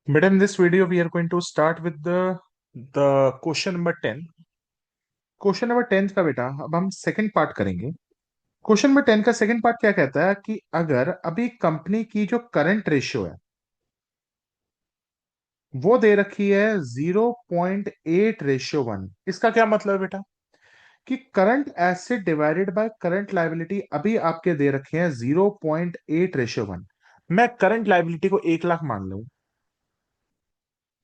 But in this video, we are going to start with the question number 10. Question number 10 का बेटा अब हम second part करेंगे। Question number 10 का second part क्या कहता है कि अगर अभी कंपनी की जो करंट रेशियो है वो दे रखी है 0.8:1। इसका क्या मतलब है बेटा कि current asset divided by current liability अभी आपके दे रखे हैं 0.8:1। मैं करंट लायबिलिटी को 1 लाख मान लूं।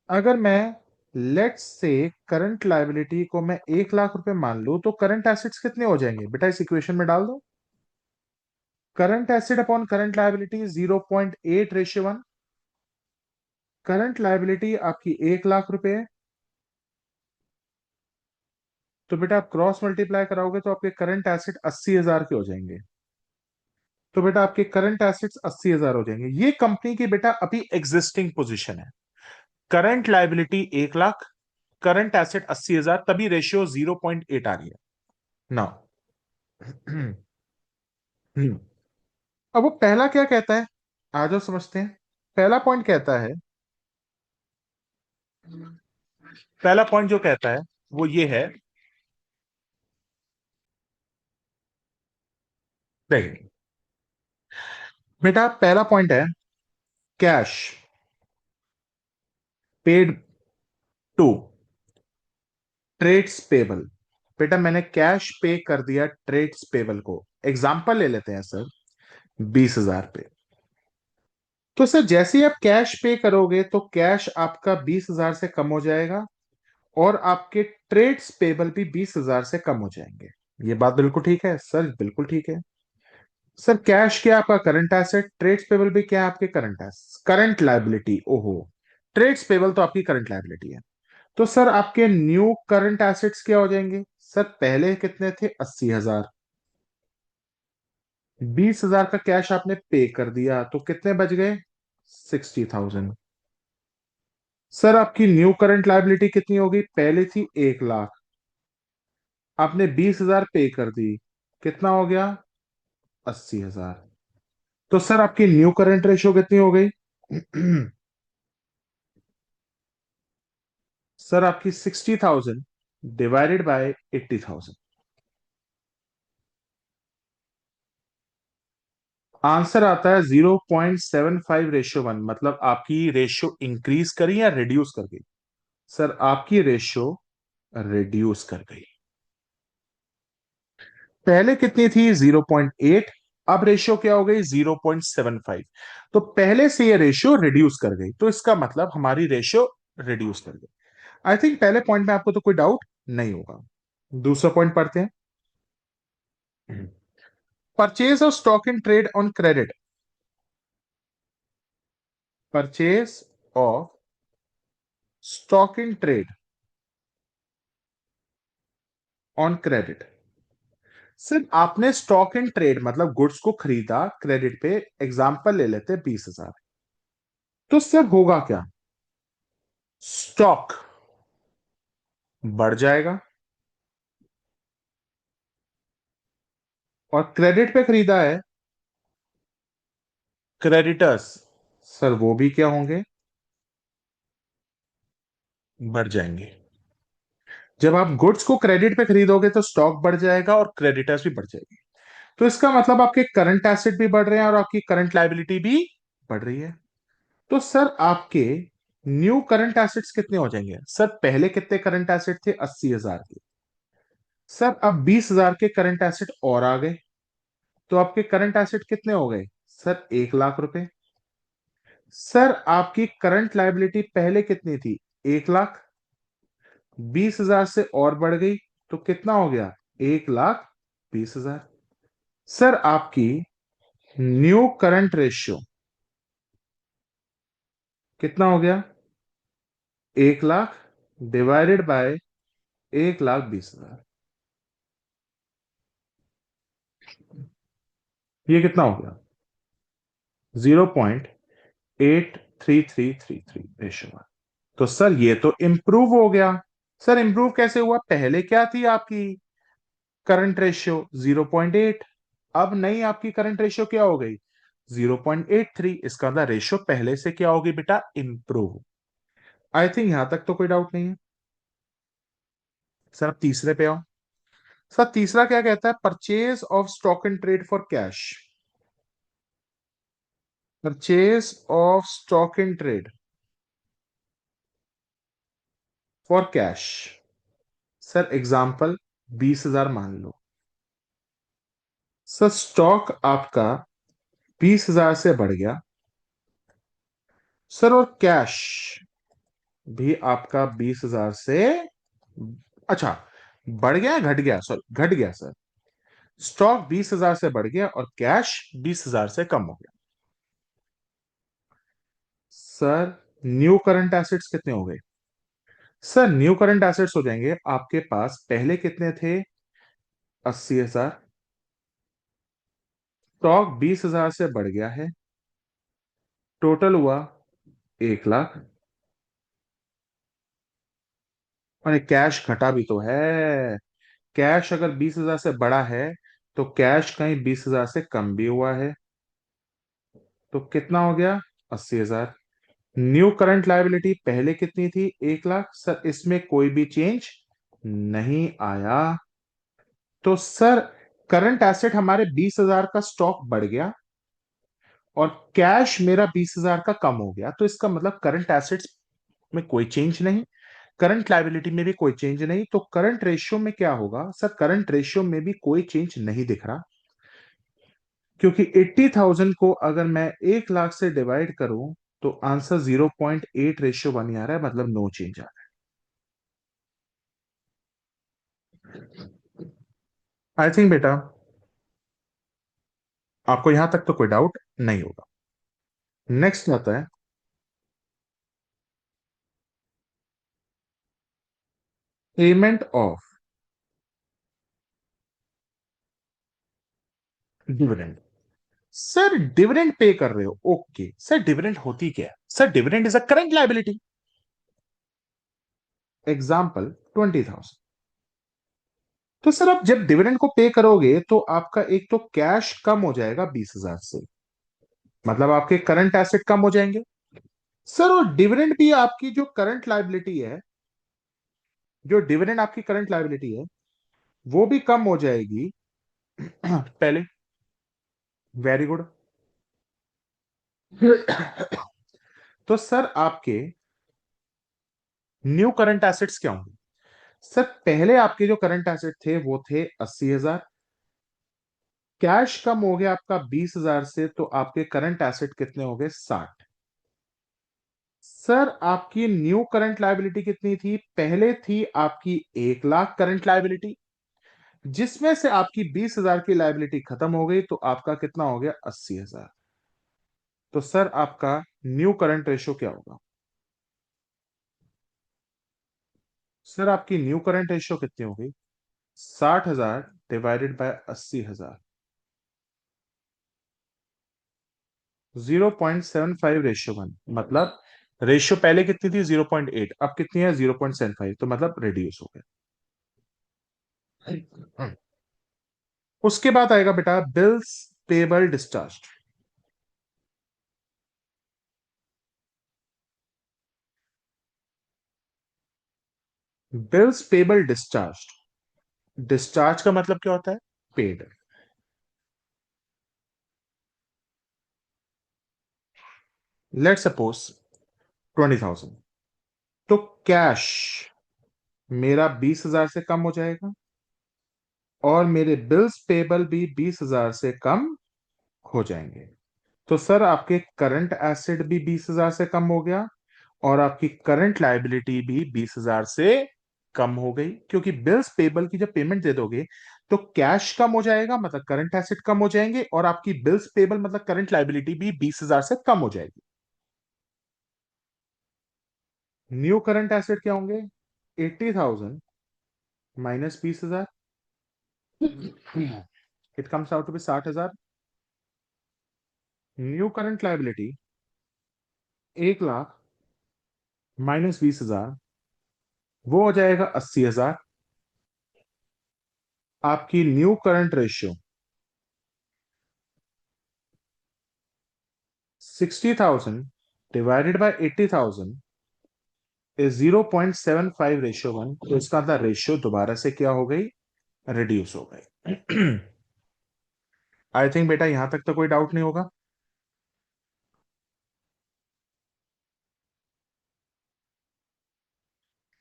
अगर मैं लेट्स से करंट लायबिलिटी को मैं 1 लाख रुपए मान लूं तो करंट एसेट्स कितने हो जाएंगे बेटा, इस इक्वेशन में डाल दो। Current asset upon current liability 0.8:1। Current liability आपकी 1 लाख रुपए है। तो बेटा आप क्रॉस मल्टीप्लाई कराओगे तो आपके करंट एसेट 80,000 के हो जाएंगे। तो बेटा आपके करंट एसेट्स 80,000 हो जाएंगे। ये कंपनी की बेटा अभी एग्जिस्टिंग पोजीशन है। Current liability 1 lakh, current asset 80,000, तभी रेशियो 0.8 आ रही है ना। अब वो पहला क्या कहता है, आ जाओ समझते हैं। पहला पॉइंट कहता है, पहला पॉइंट जो कहता है वो ये है, देखिए बेटा पहला पॉइंट है cash paid to trades payable. बेटा मैंने कैश पे कर दिया ट्रेड्स पेबल को। एग्जांपल ले लेते हैं सर, 20,000 पे। तो सर जैसे ही आप कैश पे करोगे तो कैश आपका 20,000 से कम हो जाएगा और आपके ट्रेड्स पेबल भी 20,000 से कम हो जाएंगे। ये बात बिल्कुल ठीक है सर, बिल्कुल ठीक है सर। कैश क्या आपका करंट एसेट, ट्रेड्स पेबल भी क्या है आपके करंट एसेट, करंट लायबिलिटी। ओहो, ट्रेड्स पेबल तो आपकी करंट लायबिलिटी है। तो सर आपके न्यू करंट एसेट्स क्या हो जाएंगे सर, पहले कितने थे 80,000, 20,000 का कैश आपने पे कर दिया तो कितने बच गए 60,000। सर आपकी न्यू करंट लायबिलिटी कितनी होगी, पहले थी 1 लाख, आपने 20,000 पे कर दी, कितना हो गया 80,000। तो सर आपकी न्यू करंट रेशियो कितनी हो गई सर आपकी 60,000 डिवाइडेड बाय 80,000। आंसर आता है 0.75:1। मतलब आपकी रेशियो इंक्रीज करी या रिड्यूस कर गई, सर आपकी रेशियो रिड्यूस कर गई। पहले कितनी थी 0.8, अब रेशियो क्या हो गई 0.75। तो पहले से ये रेशियो रिड्यूस कर गई, तो इसका मतलब हमारी रेशियो रिड्यूस कर गई। आई थिंक पहले पॉइंट में आपको तो कोई डाउट नहीं होगा। दूसरा पॉइंट पढ़ते हैं। Purchase of stock in trade on credit. Purchase of stock in trade on credit. सिर्फ आपने स्टॉक इन ट्रेड मतलब गुड्स को खरीदा क्रेडिट पे, एग्जांपल ले लेते 20,000। तो सिर्फ होगा क्या, स्टॉक बढ़ जाएगा और क्रेडिट पे खरीदा है क्रेडिटर्स, सर वो भी क्या होंगे, बढ़ जाएंगे। जब आप गुड्स को क्रेडिट पे खरीदोगे तो स्टॉक बढ़ जाएगा और क्रेडिटर्स भी बढ़ जाएगी। तो इसका मतलब आपके करंट एसेट भी बढ़ रहे हैं और आपकी करंट लायबिलिटी भी बढ़ रही है। तो सर आपके न्यू करंट एसेट्स कितने हो जाएंगे, सर पहले कितने करंट एसेट थे 80,000 के, सर अब 20,000 के करंट एसेट और आ गए। तो आपके करंट एसेट कितने हो गए सर 1 लाख रुपए। सर आपकी करंट लायबिलिटी पहले कितनी थी 1 लाख, 20,000 से और बढ़ गई तो कितना हो गया 1,20,000। सर आपकी न्यू करंट रेशियो कितना हो गया, 1 लाख डिवाइडेड बाय 1,20,000। ये कितना हो गया 0.83333 रेशियो। तो सर ये तो इंप्रूव हो गया। सर इंप्रूव कैसे हुआ, पहले क्या थी आपकी करंट रेशियो 0.8, अब नई आपकी करंट रेशियो क्या हो गई 0.83। इसका मतलब रेशियो पहले से क्या होगी बेटा, इंप्रूव। आई थिंक यहां तक तो कोई डाउट नहीं है। सर अब तीसरे पे आओ। सर तीसरा क्या कहता है? Purchase of stock and trade for cash. Purchase of stock and trade for cash. Sir example 20,000 मान लो। सर स्टॉक आपका 20,000 से बढ़ गया। सर और कैश भी आपका 20,000 से, अच्छा, बढ़ गया घट गया? सॉरी, घट गया सर। स्टॉक 20,000 से बढ़ गया और कैश 20,000 से कम हो गया। सर न्यू करंट एसेट्स कितने हो गए? सर न्यू करंट एसेट्स हो जाएंगे आपके पास पहले कितने थे? 80,000। स्टॉक 20,000 से बढ़ गया है, टोटल हुआ 1 लाख। और कैश घटा भी तो है। कैश अगर 20,000 से बड़ा है तो कैश कहीं 20,000 से कम भी हुआ है, तो कितना हो गया? 80,000। न्यू करंट लायबिलिटी पहले कितनी थी? 1 लाख। सर इसमें कोई भी चेंज नहीं आया। तो सर करंट एसेट हमारे 20,000 का स्टॉक बढ़ गया और कैश मेरा 20,000 का कम हो गया, तो इसका मतलब करंट एसेट्स में कोई चेंज नहीं, करंट लायबिलिटी में भी कोई चेंज नहीं। तो करंट रेशियो में क्या होगा? सर करंट रेशियो में भी कोई चेंज नहीं दिख रहा, क्योंकि 80,000 को अगर मैं 1 लाख से डिवाइड करूं तो आंसर 0.8:1 आ रहा है, मतलब नो चेंज आ रहा है। आई थिंक बेटा आपको यहां तक तो कोई डाउट नहीं होगा। नेक्स्ट आता है payment of dividend. Sir dividend pay कर रहे हो, ओके। सर डिविडेंड होती क्या है? Sir dividend is a current liability. Example 20,000। तो सर आप जब डिविडेंड को पे करोगे तो आपका एक तो कैश कम हो जाएगा 20,000 से, मतलब आपके करंट एसेट कम हो जाएंगे। सर और डिविडेंड भी आपकी जो करंट लायबिलिटी है, जो डिविडेंड आपकी करंट लायबिलिटी है, वो भी कम हो जाएगी पहले। Very good. तो सर आपके न्यू करंट एसेट्स क्या होंगे? सर पहले आपके जो करंट एसेट थे वो थे 80,000। कैश कम हो गया आपका 20,000 से, तो आपके करंट एसेट कितने हो गए? 60। सर आपकी न्यू करंट लायबिलिटी कितनी थी? पहले थी आपकी 1 लाख करंट लायबिलिटी, जिसमें से आपकी 20,000 की लायबिलिटी खत्म हो गई, तो आपका कितना हो गया? 80,000। तो सर आपका न्यू करंट रेशियो क्या होगा? सर आपकी न्यू करंट रेशियो कितनी होगी? 60,000 डिवाइडेड बाय 80,000। 0.75:1, मतलब रेशियो पहले कितनी थी? 0.8, अब कितनी है? 0.75, तो मतलब रिड्यूस हो गया। उसके बाद आएगा बेटा bills payable discharge. Bills payable discharge. Discharge का मतलब क्या होता है? पेड। Late suppose 20,000। तो कैश मेरा 20,000 से कम हो जाएगा और मेरे बिल्स पेबल भी 20,000 से कम हो जाएंगे। तो सर आपके करंट एसेट भी 20,000 से कम हो गया और आपकी करंट लायबिलिटी भी 20,000 से कम हो गई, क्योंकि बिल्स पेबल की जब पेमेंट दे दोगे तो कैश कम हो जाएगा, मतलब करंट एसेट कम हो जाएंगे, और आपकी बिल्स पेबल मतलब करंट लायबिलिटी भी 20,000 से कम हो जाएगी। न्यू करंट एसेट क्या होंगे? 80,000 minus 20,000, it comes out to be 60,000। New current liability 1 lakh minus 20,000, वो हो जाएगा 80,000। आपकी new current ratio 60,000 divided by 80,000, is 0.75:1, तो इसका मतलब रेशियो दोबारा से क्या हो गई, रिड्यूस हो गई। आई थिंक बेटा यहां तक तो कोई डाउट नहीं होगा।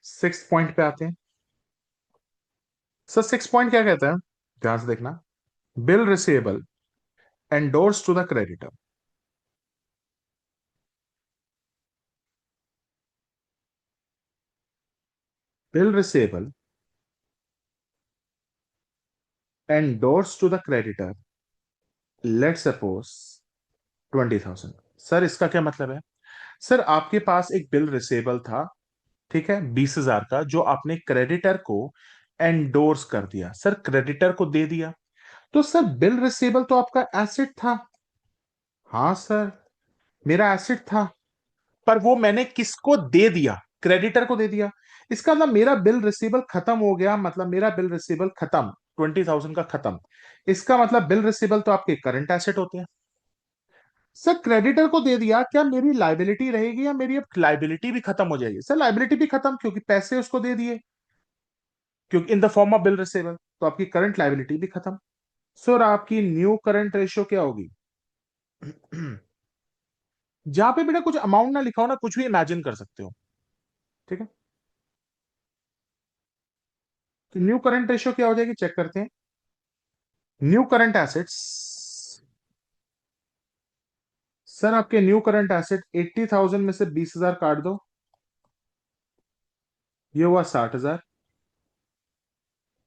6 पॉइंट पे आते हैं। सर 6 पॉइंट क्या कहता है, ध्यान से देखना। Bill receivable endorse to the creditor. Bill receivable endorse to the creditor, let suppose 20,000। Sir इसका क्या मतलब है, सर आपके पास एक बिल रिसेबल था, ठीक है, 20,000 का, जो आपने क्रेडिटर को एंडोर्स कर दिया, सर क्रेडिटर को दे दिया। तो सर बिल रिसेबल तो आपका एसेट था। हाँ सर, मेरा एसेट था, पर वो मैंने किसको दे दिया, क्रेडिटर को दे दिया। इसका मतलब मेरा बिल रिसेबल खत्म हो गया, मतलब मेरा बिल रिसेबल खत्म, 20,000 का खत्म। इसका मतलब बिल रिसेबल तो आपके करंट एसेट होते हैं। सर क्रेडिटर को दे दिया, क्या मेरी लाइबिलिटी रहेगी, या मेरी अब लाइबिलिटी भी खत्म हो जाएगी। सर लाइबिलिटी भी खत्म, क्योंकि पैसे उसको दे दिए, क्योंकि in the form of bill receivable, तो आपकी करंट लाइबिलिटी भी खत्म। सर आपकी न्यू करंट रेशियो क्या होगी, जहां पे बेटा कुछ अमाउंट ना लिखा हो ना, कुछ भी इमेजिन कर सकते हो, ठीक है। तो न्यू करंट रेशियो क्या हो जाएगी, चेक करते हैं। न्यू करंट एसेट्स, सर आपके न्यू करंट एसेट 80,000 में से 20,000 काट दो, ये हुआ 60,000।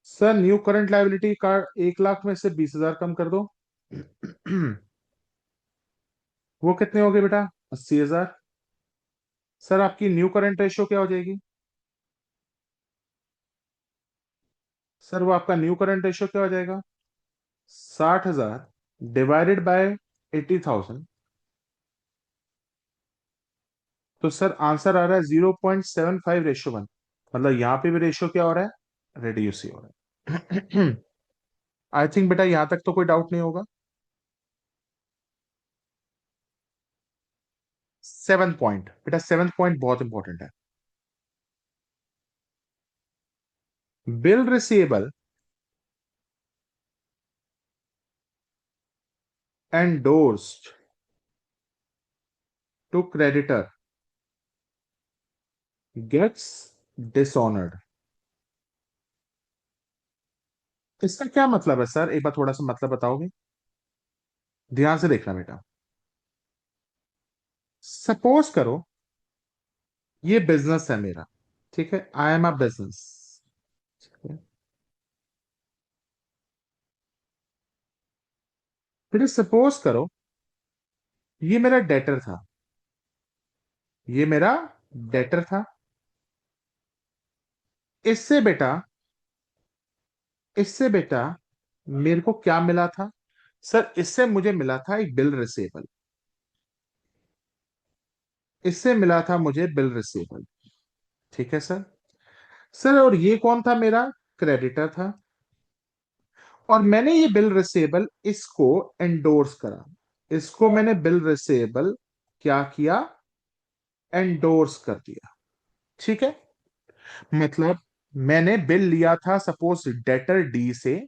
सर न्यू करंट लाइबिलिटी का 1 लाख में से 20,000 कम कर दो, वो कितने हो गए बेटा, 80,000। सर आपकी न्यू करंट रेशियो क्या हो जाएगी, सर वो आपका न्यू करंट रेशियो क्या हो जाएगा, 60,000 डिवाइडेड बाय 80,000। तो सर आंसर आ रहा है 0.75:1। मतलब यहां पे भी रेशियो क्या हो रहा है, रिड्यूस ही हो रहा है। आई थिंक बेटा यहां तक तो कोई डाउट नहीं होगा। 7 पॉइंट बेटा, 7 पॉइंट बहुत इंपॉर्टेंट है। Bill receivable endorsed to creditor gets dishonoured. इसका क्या मतलब है सर, एक बार थोड़ा सा मतलब बताओगे, ध्यान से देखना बेटा। सपोज करो ये बिजनेस है मेरा, ठीक है, आई एम अ बिजनेस। फिर सपोज करो ये मेरा डेटर था, ये मेरा डेटर था। इससे बेटा, इससे बेटा मेरे को क्या मिला था, सर इससे मुझे मिला था एक बिल रिसेबल, इससे मिला था मुझे बिल रिसेबल, ठीक है सर। सर और ये कौन था, मेरा क्रेडिटर था, और मैंने ये बिल रिसेबल इसको एंडोर्स करा, इसको मैंने बिल रिसेबल क्या किया, एंडोर्स कर दिया, ठीक है। मतलब मैंने बिल लिया था सपोज डेटर डी से,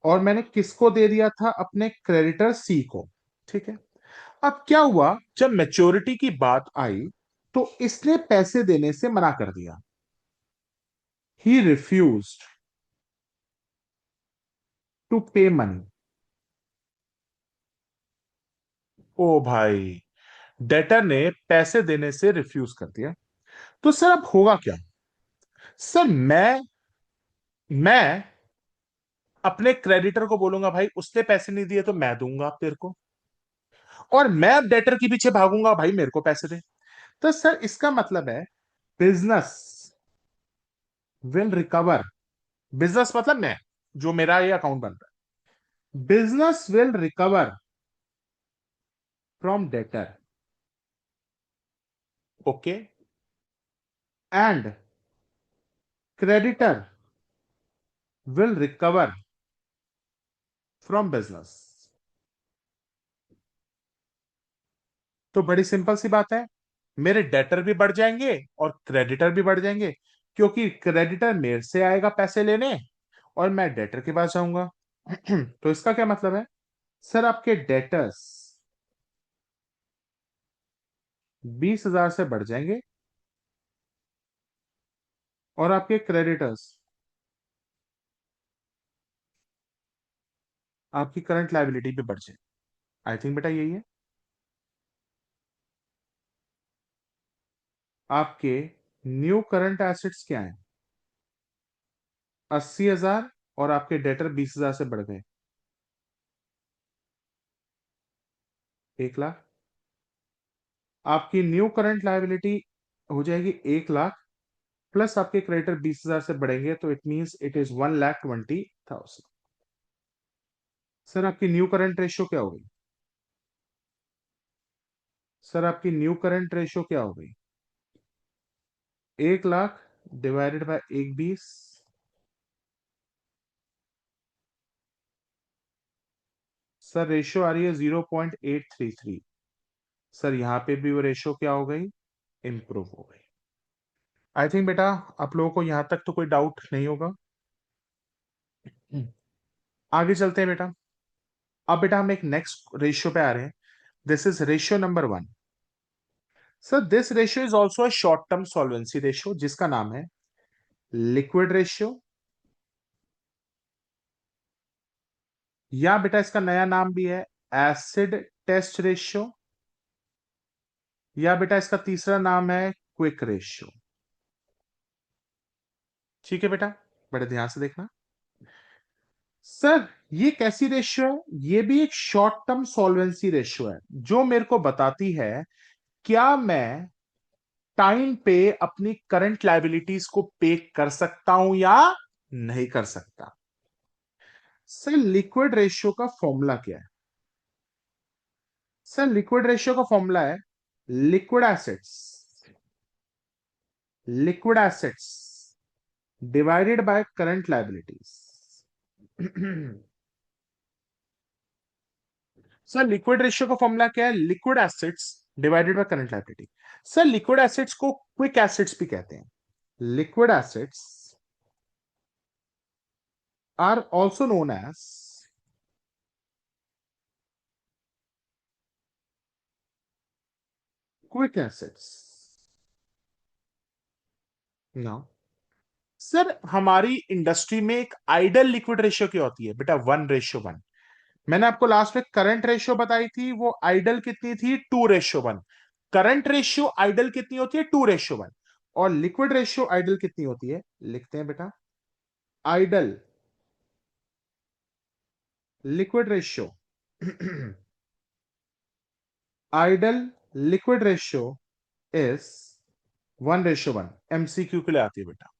और मैंने किसको दे दिया था, अपने क्रेडिटर सी को, ठीक है। अब क्या हुआ, जब मैच्योरिटी की बात आई तो इसने पैसे देने से मना कर दिया, ही रिफ्यूज्ड टू पे मनी। ओ भाई, डेटर ने पैसे देने से रिफ्यूज कर दिया। तो सर अब होगा क्या, सर मैं अपने क्रेडिटर को बोलूंगा भाई उसने पैसे नहीं दिए तो मैं दूंगा तेरे को, और मैं अब डेटर के पीछे भागूंगा भाई मेरे को पैसे दे। तो सर इसका मतलब है बिजनेस विल रिकवर, बिजनेस मतलब मैं, जो मेरा ये अकाउंट बन रहा है, business will recover from debtor, okay, and creditor will recover from business. तो बड़ी सिंपल सी बात है, मेरे डेटर भी बढ़ जाएंगे और क्रेडिटर भी बढ़ जाएंगे, क्योंकि क्रेडिटर मेरे से आएगा पैसे लेने और मैं डेटर के पास जाऊंगा। तो इसका क्या मतलब है? सर आपके डेटर्स 20,000 से बढ़ जाएंगे और आपके क्रेडिटर्स, आपकी करंट लायबिलिटी भी बढ़ जाए। आई थिंक बेटा यही है। आपके न्यू करंट एसेट्स क्या है? 80,000 और आपके डेटर 20,000 से बढ़ गए 1 लाख। आपकी न्यू करंट लायबिलिटी हो जाएगी 1 लाख, प्लस आपके क्रेडिटर 20,000 से बढ़ेंगे, तो it means it is 1,20,000। Sir आपकी न्यू करंट रेशियो क्या हो गई? सर आपकी न्यू करंट रेशियो क्या हो गई? 1 lakh divided by 120। Sir ratio आ रही है 0.833। सर यहां पे भी वो रेशियो क्या हो गई? इंप्रूव हो गई। आई थिंक बेटा आप लोगों को यहां तक तो कोई डाउट नहीं होगा। आगे चलते हैं बेटा। अब बेटा हम एक नेक्स्ट रेशियो पे आ रहे हैं। This is ratio number 1। Sir this ratio is also a short term solvency ratio, जिसका नाम है लिक्विड रेशियो, या बेटा इसका नया नाम भी है एसिड टेस्ट रेशियो, या बेटा इसका तीसरा नाम है क्विक रेशियो। ठीक है बेटा, बड़े ध्यान से देखना। सर ये कैसी रेशियो है? ये भी एक शॉर्ट टर्म सॉल्वेंसी रेशियो है, जो मेरे को बताती है क्या मैं टाइम पे अपनी करंट लायबिलिटीज को पे कर सकता हूं या नहीं कर सकता। सर लिक्विड रेशियो का फॉर्मूला क्या है? सर लिक्विड रेशियो का फॉर्मूला है liquid assets, liquid assets divided by current liabilities. Sir liquid ratio का फॉर्मूला क्या है? Liquid assets divided by current liability. Sir liquid assets को क्विक एसिड्स भी कहते हैं। Liquid assets are also known as quick assets. No sir, हमारी industry में एक आइडल लिक्विड रेशियो क्या होती है बेटा? 1:1। मैंने आपको लास्ट में करंट रेशियो बताई थी, वो आइडल कितनी थी? 2:1। करंट रेशियो आइडल कितनी होती है? 2:1। और लिक्विड रेशियो आइडल कितनी होती है? लिखते हैं बेटा, ideal liquid ratio ideal liquid ratio is 1:1। MCQ के लिए आती है बेटा।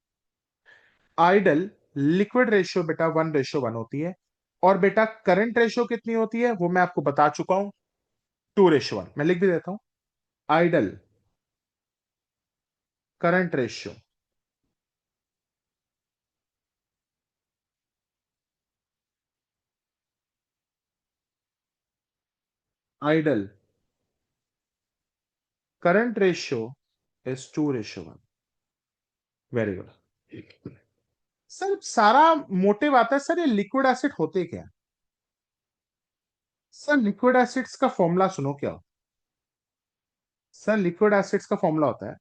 आइडल लिक्विड रेशियो बेटा 1:1 होती है। और बेटा करंट रेशियो कितनी होती है वो मैं आपको बता चुका हूं, 2:1। मैं लिख भी देता हूं, ideal current ratio ideal current ratio is 2:1। Very good. Sir सारा मोटिव आता है सर, ये लिक्विड एसिड होते क्या है? सर लिक्विड एसिड्स का फॉर्मूला सुनो क्या हो। सर लिक्विड एसिड्स का फॉर्मूला होता है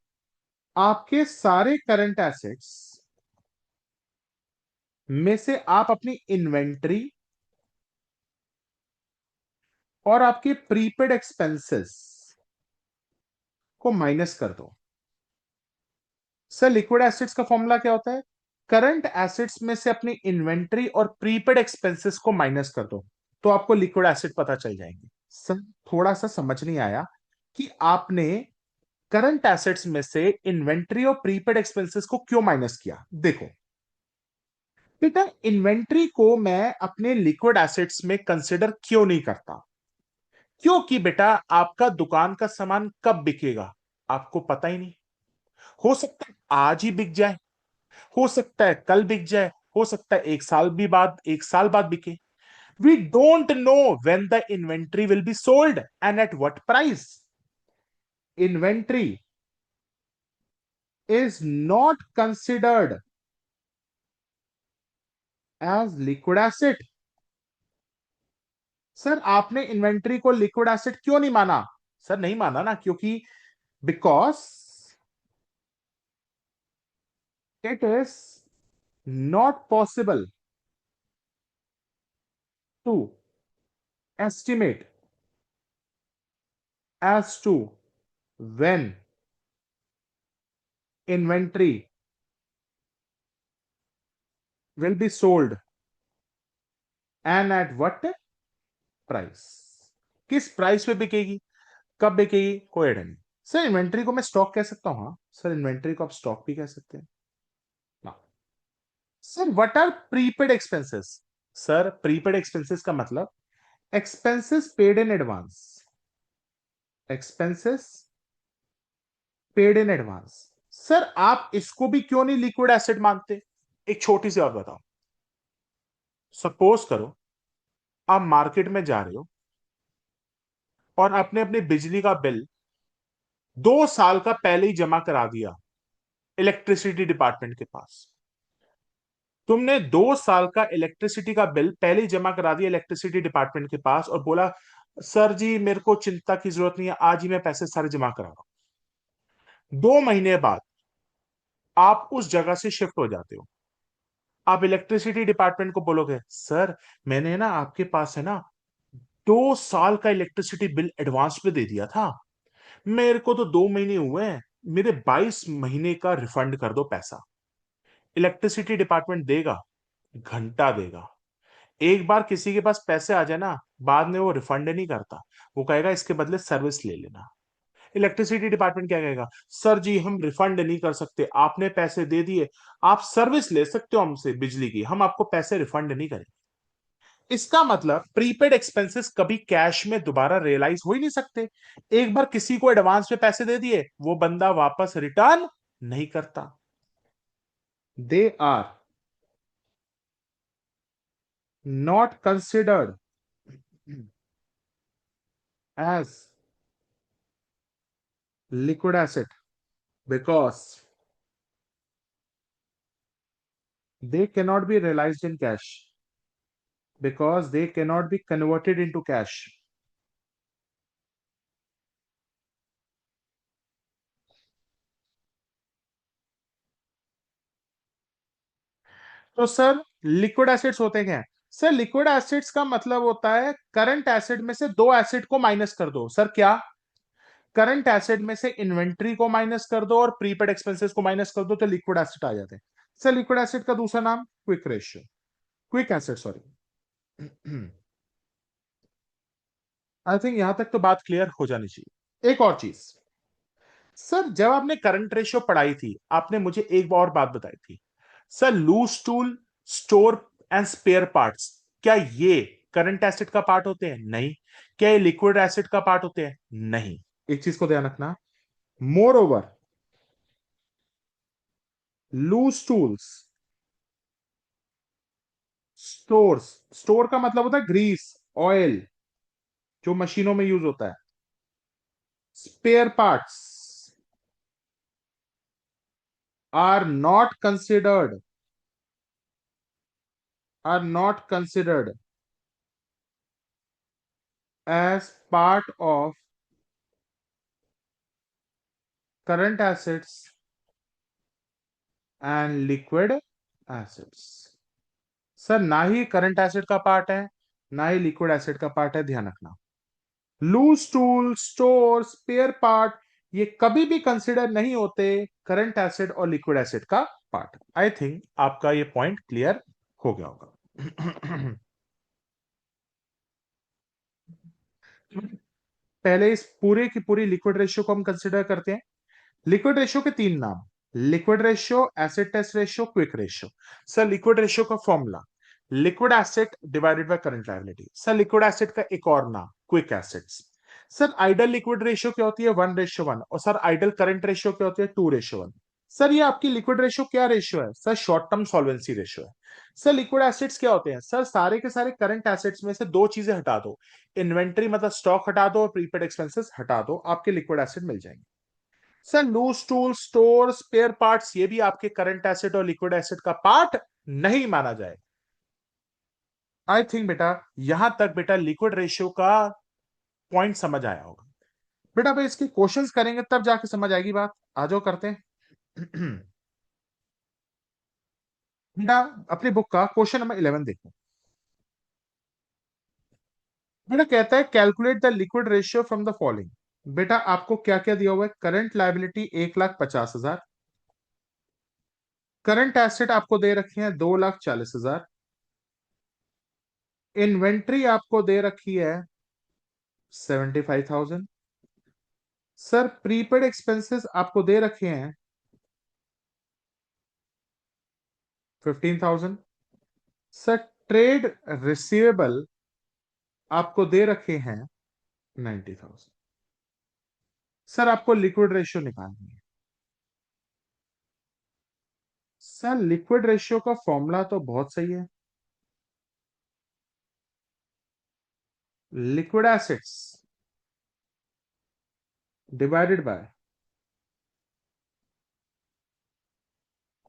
आपके सारे करंट एसिड्स में से आप अपनी इन्वेंट्री और आपके प्रीपेड एक्सपेंसेस को माइनस कर दो। सर लिक्विड एसिड्स का फॉर्मूला क्या होता है? करंट एसिड्स में से अपनी इन्वेंट्री और प्रीपेड एक्सपेंसेस को माइनस कर दो, तो आपको लिक्विड एसिड पता चल जाएंगे। सर थोड़ा सा समझ नहीं आया कि आपने करंट एसेट्स में से इन्वेंट्री और प्रीपेड एक्सपेंसेस को क्यों माइनस किया। देखो बेटा, इन्वेंट्री को मैं अपने लिक्विड एसेट्स में कंसिडर क्यों नहीं करता? क्योंकि बेटा आपका दुकान का सामान कब बिकेगा आपको पता ही नहीं। हो सकता है आज ही बिक जाए, हो सकता है कल बिक जाए, हो सकता है 1 साल बाद बिके। We don't know when the inventory will be sold and at what price. Inventory is not considered as liquid asset. Sir आपने इन्वेंट्री को लिक्विड एसिड क्यों नहीं माना? सर नहीं माना ना, क्योंकि because it is not possible to estimate as to when inventory will be sold and at what price। किस प्राइस पे बिकेगी, कब बिकेगी, कोई आइडिया नहीं। सर इन्वेंट्री को मैं स्टॉक कह सकता हूं? हाँ सर, इन्वेंट्री को आप स्टॉक भी कह सकते हैं ना। Sir what are prepaid expenses? Sir prepaid expenses का मतलब expenses paid in advance. Expenses paid in advance. Sir आप इसको भी क्यों नहीं लिक्विड एसेट मानते? एक छोटी सी बात बताओ। सपोज करो आप मार्केट में जा रहे हो और आपने अपने बिजली का बिल 2 साल का पहले ही जमा करा दिया इलेक्ट्रिसिटी डिपार्टमेंट के पास। तुमने 2 साल का इलेक्ट्रिसिटी का बिल पहले ही जमा करा दिया इलेक्ट्रिसिटी डिपार्टमेंट के पास और बोला सर जी मेरे को चिंता की जरूरत नहीं है, आज ही मैं पैसे सारे जमा करा रहा हूं। 2 महीने बाद आप उस जगह से शिफ्ट हो जाते हो। आप इलेक्ट्रिसिटी डिपार्टमेंट को बोलोगे सर मैंने ना आपके पास है ना 2 साल का इलेक्ट्रिसिटी बिल एडवांस पे दे दिया था, मेरे को तो 2 महीने हुए हैं, मेरे 22 महीने का रिफंड कर दो पैसा। इलेक्ट्रिसिटी डिपार्टमेंट देगा? घंटा देगा। एक बार किसी के पास पैसे आ जाए ना, बाद में वो रिफंड नहीं करता, वो कहेगा इसके बदले सर्विस ले लेना। इलेक्ट्रिसिटी डिपार्टमेंट क्या कहेगा? सर जी हम रिफंड नहीं कर सकते, आपने पैसे दे दिए, आप सर्विस ले सकते हो हमसे बिजली की, हम आपको पैसे रिफंड नहीं करेंगे। इसका मतलब प्रीपेड एक्सपेंसेस कभी कैश में दोबारा रियलाइज हो ही नहीं सकते। एक बार किसी को एडवांस में पैसे दे दिए, वो बंदा वापस रिटर्न नहीं करता। They are not considered as liquid asset because they cannot be realized in cash, because they cannot be converted into cash। तो सर लिक्विड एसिड्स होते क्या हैं? सर लिक्विड एसिड्स का मतलब होता है करंट एसिड में से दो एसिड को माइनस कर दो। सर क्या? करंट एसिड में से इन्वेंट्री को माइनस कर दो और प्रीपेड एक्सपेंसेस को माइनस कर दो तो लिक्विड एसिड आ जाते हैं। सर लिक्विड एसिड का दूसरा नाम quick ratio, quick acid sorry. I think यहां तक तो बात क्लियर हो जानी चाहिए। एक और चीज, सर जब आपने करंट रेशियो पढ़ाई थी आपने मुझे एक और बात बताई थी, sir loose tool, store and spare parts, क्या ये करंट एसिड का पार्ट होते हैं? नहीं। क्या ये लिक्विड एसिड का पार्ट होते हैं? नहीं। एक चीज को ध्यान रखना, moreover loose tools, stores, store का मतलब होता है ग्रीस, ऑयल जो मशीनों में यूज होता है, spare parts are not considered, are not considered as part of current assets and liquid assets। Sir ना ही करंट एसिड का पार्ट है ना ही लिक्विड एसिड का पार्ट है, ध्यान रखना। Loose tool, store, spare part ये कभी भी कंसिडर नहीं होते करंट एसिड और लिक्विड एसिड का पार्ट। आई थिंक आपका ये पॉइंट क्लियर हो गया होगा। पहले इस पूरे की पूरी लिक्विड रेशियो को हम कंसिडर करते हैं। लिक्विड रेशियो के 3 नाम, liquid ratio, acid test ratio, quick ratio. Sir liquid ratio का formula liquid acid divided by current liability. Sir liquid acid का एक और नाम quick acids. Sir ideal liquid ratio क्या होती है? 1:1। और सर आइडल करंट रेशियो क्या होती है? 2:1। सर ये आपकी लिक्विड रेशियो क्या रेशियो है? Sir short term solvency ratio है। सर लिक्विड एसिड्स क्या होते हैं? सर सारे के सारे करंट एसिड्स में से दो चीजें हटा दो, इन्वेंट्री मतलब स्टॉक हटा दो और प्रीपेड एक्सपेंसेस हटा दो, आपके लिक्विड एसिड मिल जाएंगे। Sir loose tool, store, spare parts, ये भी आपके करंट एसेट और लिक्विड एसेट का पार्ट नहीं माना जाए। आई थिंक बेटा यहां तक बेटा लिक्विड रेशियो का पॉइंट समझ आया होगा। बेटा भाई इसके क्वेश्चंस करेंगे तब जाके समझ आएगी बात। आ जाओ करते हैं। बेटा अपनी बुक का क्वेश्चन नंबर 11 देखो। बेटा कहता है calculate the liquid ratio from the following. बेटा आपको क्या क्या दिया हुआ है? करंट लायबिलिटी 1,50,000, करंट एसेट आपको दे रखी है 2,40,000, इन्वेंट्री आपको दे रखी है 75,000, सर प्रीपेड एक्सपेंसेस आपको दे रखे हैं 15,000, सर ट्रेड रिसीवेबल आपको दे रखे हैं 90,000। सर आपको लिक्विड रेशियो निकालनी है। सर लिक्विड रेशियो का फॉर्मूला तो बहुत सही है, liquid assets divided by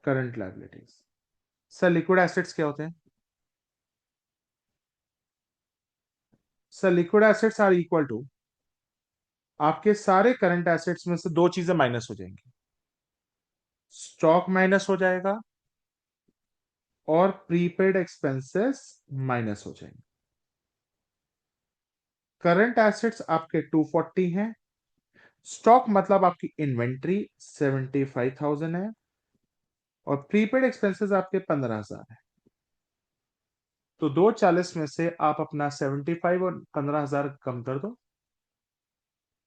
current liabilities. Sir liquid assets क्या होते हैं? Sir liquid assets are equal to, आपके सारे करंट एसेट्स में से दो चीजें माइनस हो जाएंगी, स्टॉक माइनस हो जाएगा और प्रीपेड एक्सपेंसेस माइनस हो जाएंगे। करंट एसेट्स आपके 240 हैं, स्टॉक मतलब आपकी इन्वेंट्री 75,000 है और प्रीपेड एक्सपेंसेस आपके 15,000 है। तो 240 में से आप अपना 75 और 15,000 कम कर दो।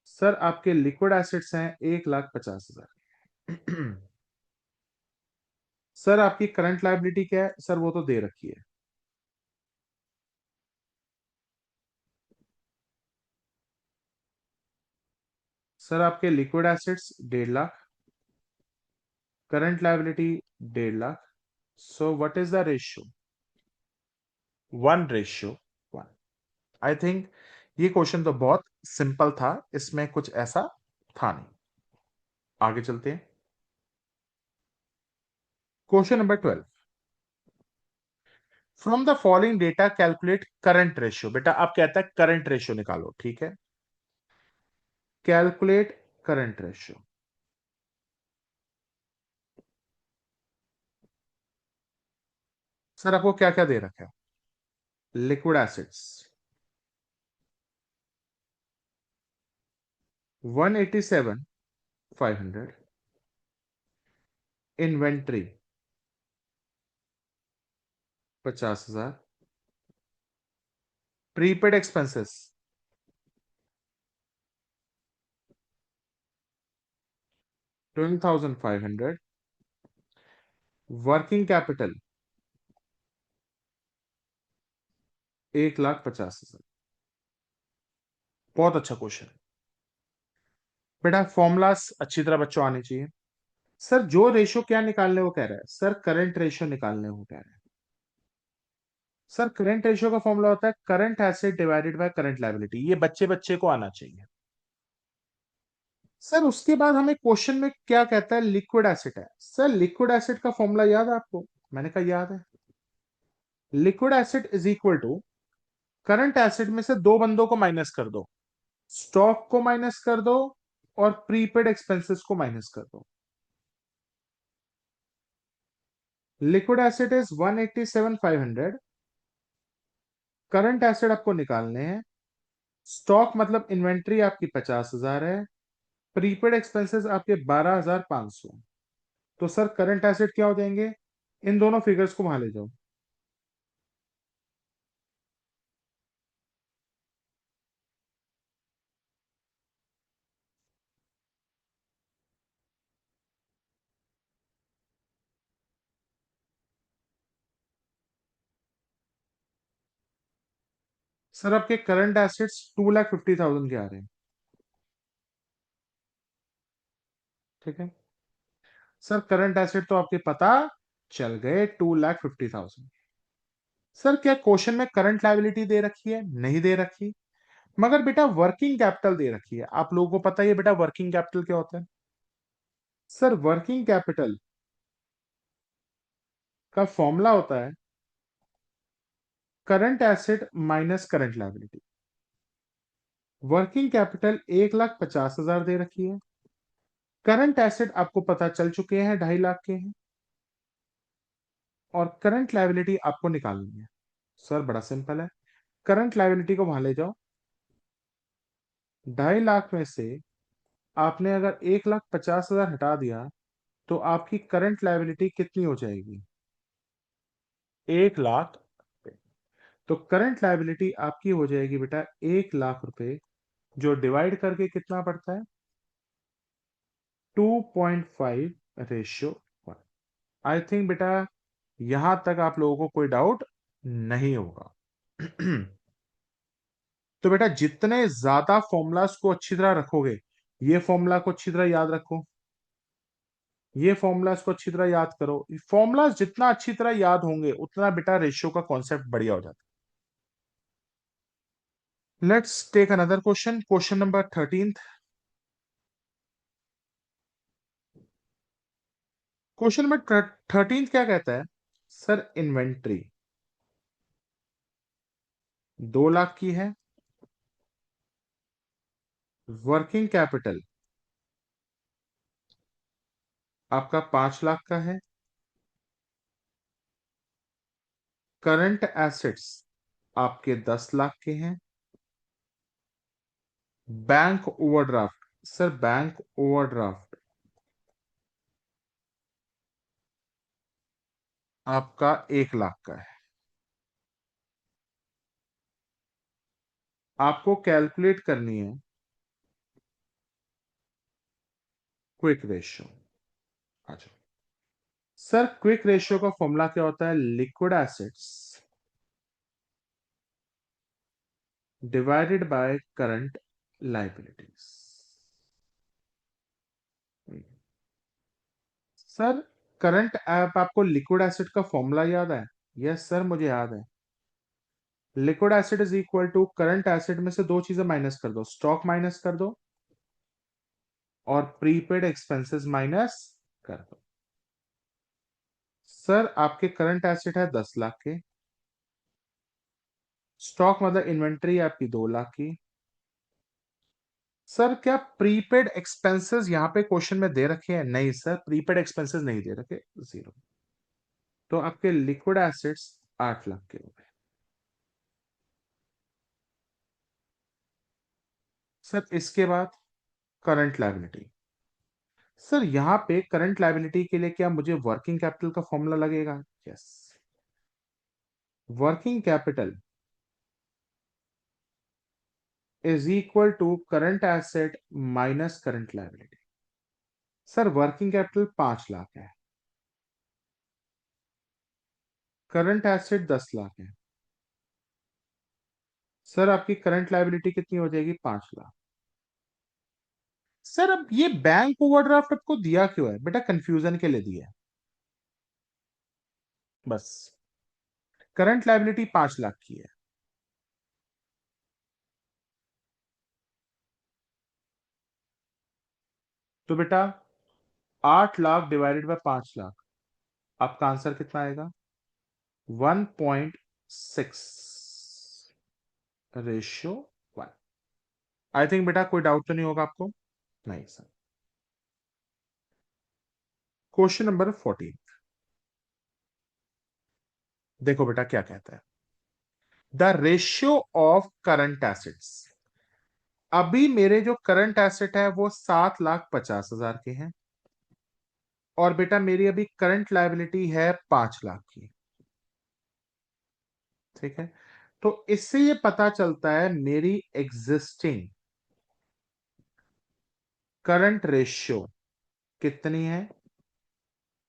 सर आपके लिक्विड एसेट्स हैं 1,50,000। सर आपकी करंट लायबिलिटी क्या है? सर वो तो दे रखी है। सर आपके liquid assets 1,50,000, current liability 1,50,000। So what is the ratio? 1:1। I think ये क्वेश्चन तो बहुत सिंपल था, इसमें कुछ ऐसा था नहीं। आगे चलते हैं। Question number 12, from the following data calculate current ratio. बेटा आप कहता है करंट रेशियो निकालो, ठीक है, कैलकुलेट करंट रेशियो। सर आपको क्या क्या दे रखा है? Liquid acids 187,500, inventory 50,000, prepaid expenses 20,500, working capital 1,50,000। बहुत अच्छा क्वेश्चन है बेटा, फॉर्मूलास अच्छी तरह बच्चों आने चाहिए। सर जो रेशियो क्या निकालने को कह रहा है? सर करंट रेशियो निकालने को कह रहा है। सर करंट रेशियो का फॉर्मूला होता है current asset divided by current liability, ये बच्चे बच्चे को आना चाहिए। सर उसके बाद हमें क्वेश्चन में क्या कहता है? लिक्विड एसिड है। सर लिक्विड एसिड का फॉर्मूला याद है आपको? मैंने कहा याद है। Liquid asset is equal to, current asset में से दो बंदों को माइनस कर दो, स्टॉक को माइनस कर दो और प्रीपेड एक्सपेंसेस को माइनस कर दो। Liquid asset is 187,500, current acid आपको निकालने हैं, स्टॉक मतलब इन्वेंट्री आपकी 50,000 है, प्रीपेड एक्सपेंसेस आपके 12,500। तो सर करंट एसिड क्या हो जाएंगे? इन दोनों फिगर्स को वहां ले जाओ। सर आपके करंट एसेट्स 2,50,000 के आ रहे हैं, ठीक है। सर करंट एसेट तो आपके पता चल गए 2,50,000। सर क्या क्वेश्चन में करंट लायबिलिटी दे रखी है? नहीं दे रखी, मगर बेटा वर्किंग कैपिटल दे रखी है। आप लोगों को पता ही है बेटा वर्किंग कैपिटल क्या होता है? सर वर्किंग कैपिटल का फॉर्मूला होता है current asset minus current liability. Working capital 1,50,000 दे रखी है, करंट एसेट आपको पता चल चुके हैं 2.5 लाख के हैं, और करंट लायबिलिटी आपको निकालनी है। सर बड़ा सिंपल है, करंट लायबिलिटी को वहां ले जाओ, 2.5 लाख में से आपने अगर 1,50,000 हटा दिया तो आपकी करंट लायबिलिटी कितनी हो जाएगी? 1 लाख। तो करंट लायबिलिटी आपकी हो जाएगी बेटा 1 लाख रुपए, जो डिवाइड करके कितना पड़ता है? 2.5:1। आई थिंक बेटा यहां तक आप लोगों को कोई डाउट नहीं होगा। तो बेटा जितने ज्यादा फॉर्मूलाज को अच्छी तरह रखोगे, ये फॉर्मूला को अच्छी तरह याद रखो, ये फॉर्मूलाज को अच्छी तरह याद करो, फॉर्मूलाज जितना अच्छी तरह याद होंगे उतना बेटा रेशियो का कॉन्सेप्ट बढ़िया हो जाता है। Let's take another question, question number 13। Question number 13 क्या कहता है? सर इन्वेंट्री 2 लाख की है, वर्किंग कैपिटल आपका 5 लाख का है, करंट एसेट्स आपके 10 लाख के हैं, bank overdraft, sir bank overdraft आपका 1 लाख का है। आपको कैलकुलेट करनी है क्विक रेशियो। अच्छा सर, क्विक रेशियो का फॉर्मूला क्या होता है? Liquid assets divided by current liabilities. Sir current ऐप आपको लिक्विड एसिड का फॉर्मूला याद है? यस सर मुझे याद है। Liquid asset is equal to current asset में से दो चीजें माइनस कर दो, स्टॉक माइनस कर दो और प्रीपेड एक्सपेंसेस माइनस कर दो। सर आपके करंट एसिड है 10 लाख के, स्टॉक मतलब इन्वेंट्री आपकी 2 लाख की। सर क्या प्रीपेड एक्सपेंसेस यहां पे क्वेश्चन में दे रखे हैं? नहीं सर, प्रीपेड एक्सपेंसेस नहीं दे रखे, जीरो। तो आपके लिक्विड एसिड्स 8 लाख के हो गए। सर इसके बाद करंट लायबिलिटी। सर यहां पे करंट लायबिलिटी के लिए क्या मुझे वर्किंग कैपिटल का फॉर्मूला लगेगा? Yes. Working capital is equal to current asset minus current liability. Sir working capital 5 lakh है, करंट एसेट 10 लाख है, सर आपकी करंट लायबिलिटी कितनी हो जाएगी? 5 लाख। सर अब ये बैंक ओवरड्राफ्ट आपको दिया क्यों है? बेटा कंफ्यूजन के लिए दिया है बस। करंट लायबिलिटी 5 लाख की है, तो बेटा 8 लाख डिवाइडेड बाय 5 लाख, आपका आंसर कितना आएगा? 1.6:1। आई थिंक बेटा कोई डाउट तो नहीं होगा आपको? नहीं सर। क्वेश्चन नंबर 14 देखो बेटा क्या कहता है, the ratio of current assets. अभी मेरे जो करंट एसेट है वो 7,50,000 के हैं, और बेटा मेरी अभी करंट लायबिलिटी है 5 लाख की। ठीक है, तो इससे ये पता चलता है मेरी एग्जिस्टिंग करंट रेशियो कितनी है?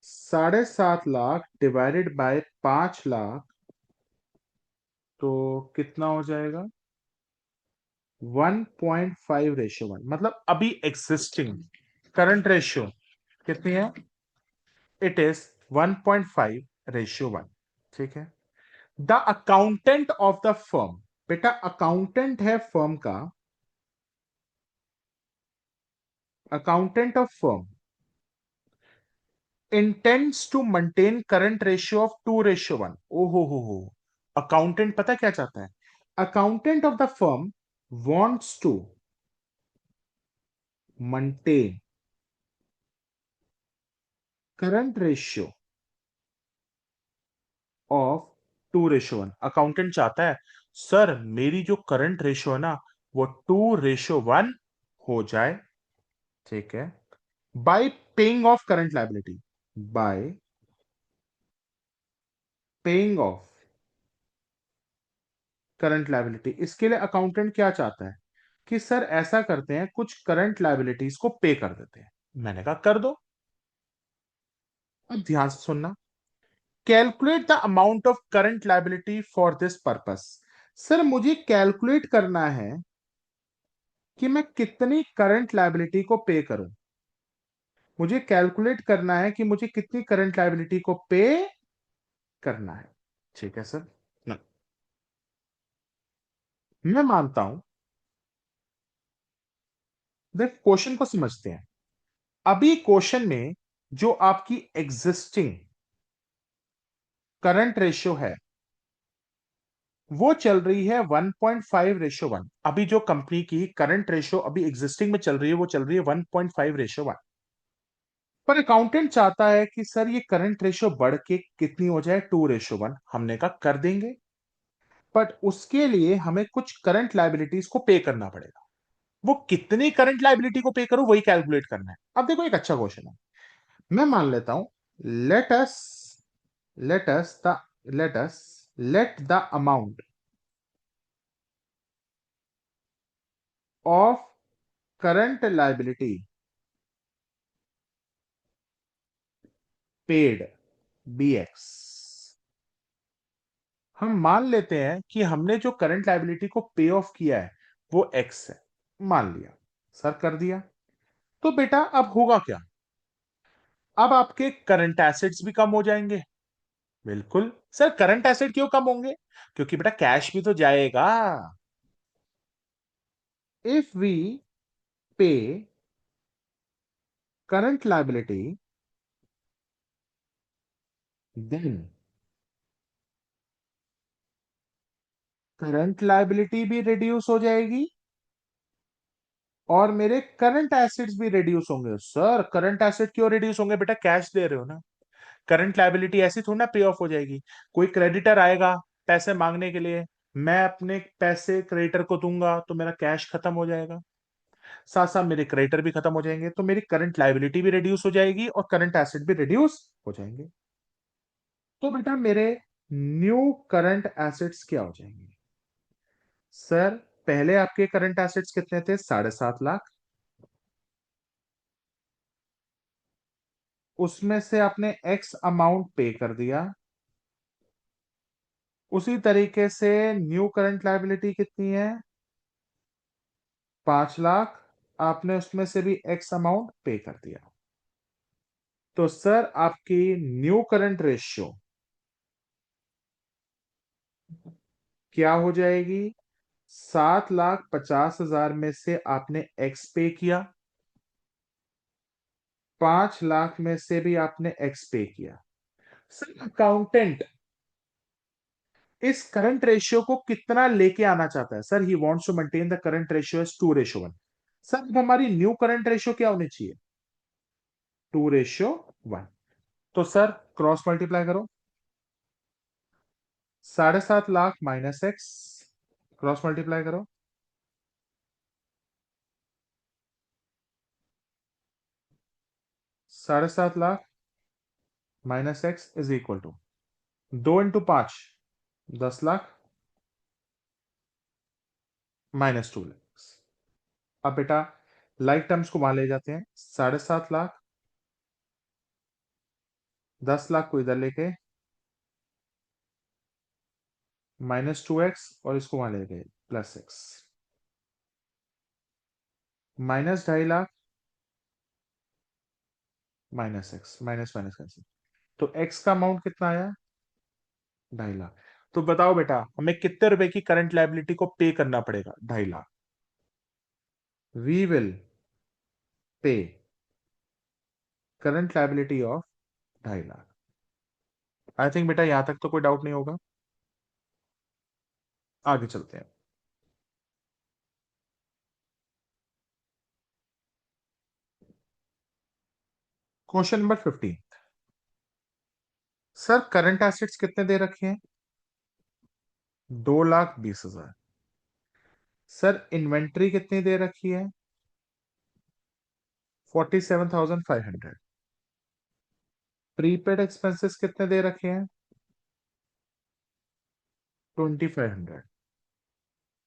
7.5 लाख डिवाइडेड बाय 5 लाख, तो कितना हो जाएगा? 1.5:1। मतलब अभी एग्जिस्टिंग करंट रेशियो कितनी है? It is 1.5:1। ठीक है, the accountant of the firm, बेटा अकाउंटेंट है फर्म का, accountant of firm intends to maintain current ratio of 2:1। हो अकाउंटेंट पता क्या चाहता है? Accountant of the firm wants to maintain current ratio of 2:1। Accountant चाहता है सर मेरी जो करंट रेशियो है ना वो 2:1 हो जाए। ठीक है। Bye paying off current liability, bye paying off current liability. इसके लिए अकाउंटेंट क्या चाहता है कि सर ऐसा करते हैं कुछ करंट लाइबिलिटीज को पे कर देते हैं। मैंने कहा कर दो। अब ध्यान से सुनना। Calculate the amount of current liability for this purpose. Sir मुझे कैलकुलेट करना है कि मैं कितनी करंट लाइबिलिटी को पे करूं। मुझे कैलकुलेट करना है कि मुझे कितनी करंट लाइबिलिटी को पे करना है। ठीक है सर। न- मैं मानता हूं। देख क्वेश्चन को समझते हैं। अभी क्वेश्चन में जो आपकी एग्जिस्टिंग करंट रेशियो है वो चल रही है 1.5:1। अभी जो कंपनी की करंट रेशियो अभी एग्जिस्टिंग में चल रही है वो चल रही है 1.5:1। पर अकाउंटेंट चाहता है कि सर ये करंट रेशियो बढ़ के कितनी हो जाए, 2:1। हमने कहा कर देंगे, बट उसके लिए हमें कुछ करंट लाइबिलिटीज को पे करना पड़ेगा। वो कितनी करंट लाइबिलिटी को पे करूं वही कैलकुलेट करना है। अब देखो एक अच्छा क्वेश्चन है। मैं मान लेता हूं let us let us the let us let the amount of current liability paid be X. हम मान लेते हैं कि हमने जो करंट लाइबिलिटी को पे ऑफ किया है वो एक्स है। मान लिया। सर कर दिया। तो बेटा अब होगा क्या? अब आपके करंट एसेट्स भी कम हो जाएंगे। बिल्कुल। सर करंट एसेट क्यों कम होंगे? क्योंकि बेटा कैश भी तो जाएगा। If we pay current liability then current liability भी रिड्यूस हो जाएगी और मेरे करंट एसेट्स भी रिड्यूस होंगे। सर करंट एसेट क्यों रिड्यूस होंगे? बेटा कैश दे रहे हो ना। करंट लाइबिलिटी ऐसी थोड़ी ना पे ऑफ हो जाएगी। कोई क्रेडिटर आएगा पैसे मांगने के लिए, मैं अपने पैसे क्रेडिटर को दूंगा तो मेरा कैश खत्म हो जाएगा, साथ साथ मेरे क्रेडिटर भी खत्म हो जाएंगे, तो मेरी करंट लाइबिलिटी भी रिड्यूस हो जाएगी और करंट एसेट भी रिड्यूस हो जाएंगे। तो बेटा मेरे न्यू करंट एसेट्स क्या हो जाएंगे? सर पहले आपके करंट एसेट्स कितने थे? 7.5 लाख। उसमें से आपने एक्स अमाउंट पे कर दिया। उसी तरीके से न्यू करंट लाइबिलिटी कितनी है? 5 लाख। आपने उसमें से भी एक्स अमाउंट पे कर दिया। तो सर आपकी न्यू करंट रेशियो क्या हो जाएगी? 7,50,000 में से आपने एक्स पे किया, 5 लाख में से भी आपने एक्स पे किया। सर अकाउंटेंट इस करंट रेशियो को कितना लेके आना चाहता है? Sir he wants to maintain the current ratio as 2:1। Sir अब हमारी न्यू करंट रेशियो क्या होनी चाहिए? 2:1। तो सर क्रॉस मल्टीप्लाई करो। 7.5 lakh minus X, cross multiply करो। 7.5 lakh minus X is equal to 2 × 5 10 lakh -2 lakh. अब बेटा लाइक टर्म्स को वहां ले जाते हैं। 7.5 लाख 10 लाख को इधर लेके -2x और इसको वहां ले गए +x -2.5 lakh -x minus minus cancel. तो x का अमाउंट कितना आया? 2.5 लाख। तो बताओ बेटा हमें कितने रुपए की करंट लाइबिलिटी को पे करना पड़ेगा? 2.5 lakh. We will pay current liability of 2.5 lakh. I think बेटा यहां तक तो कोई डाउट नहीं होगा। आगे चलते हैं। Question number 15। Sir current assets कितने दे रखे हैं? 2,20,000। सर इन्वेंट्री कितनी दे रखी है? 47,500। प्रीपेड एक्सपेंसेस कितने दे रखे हैं? 2,500।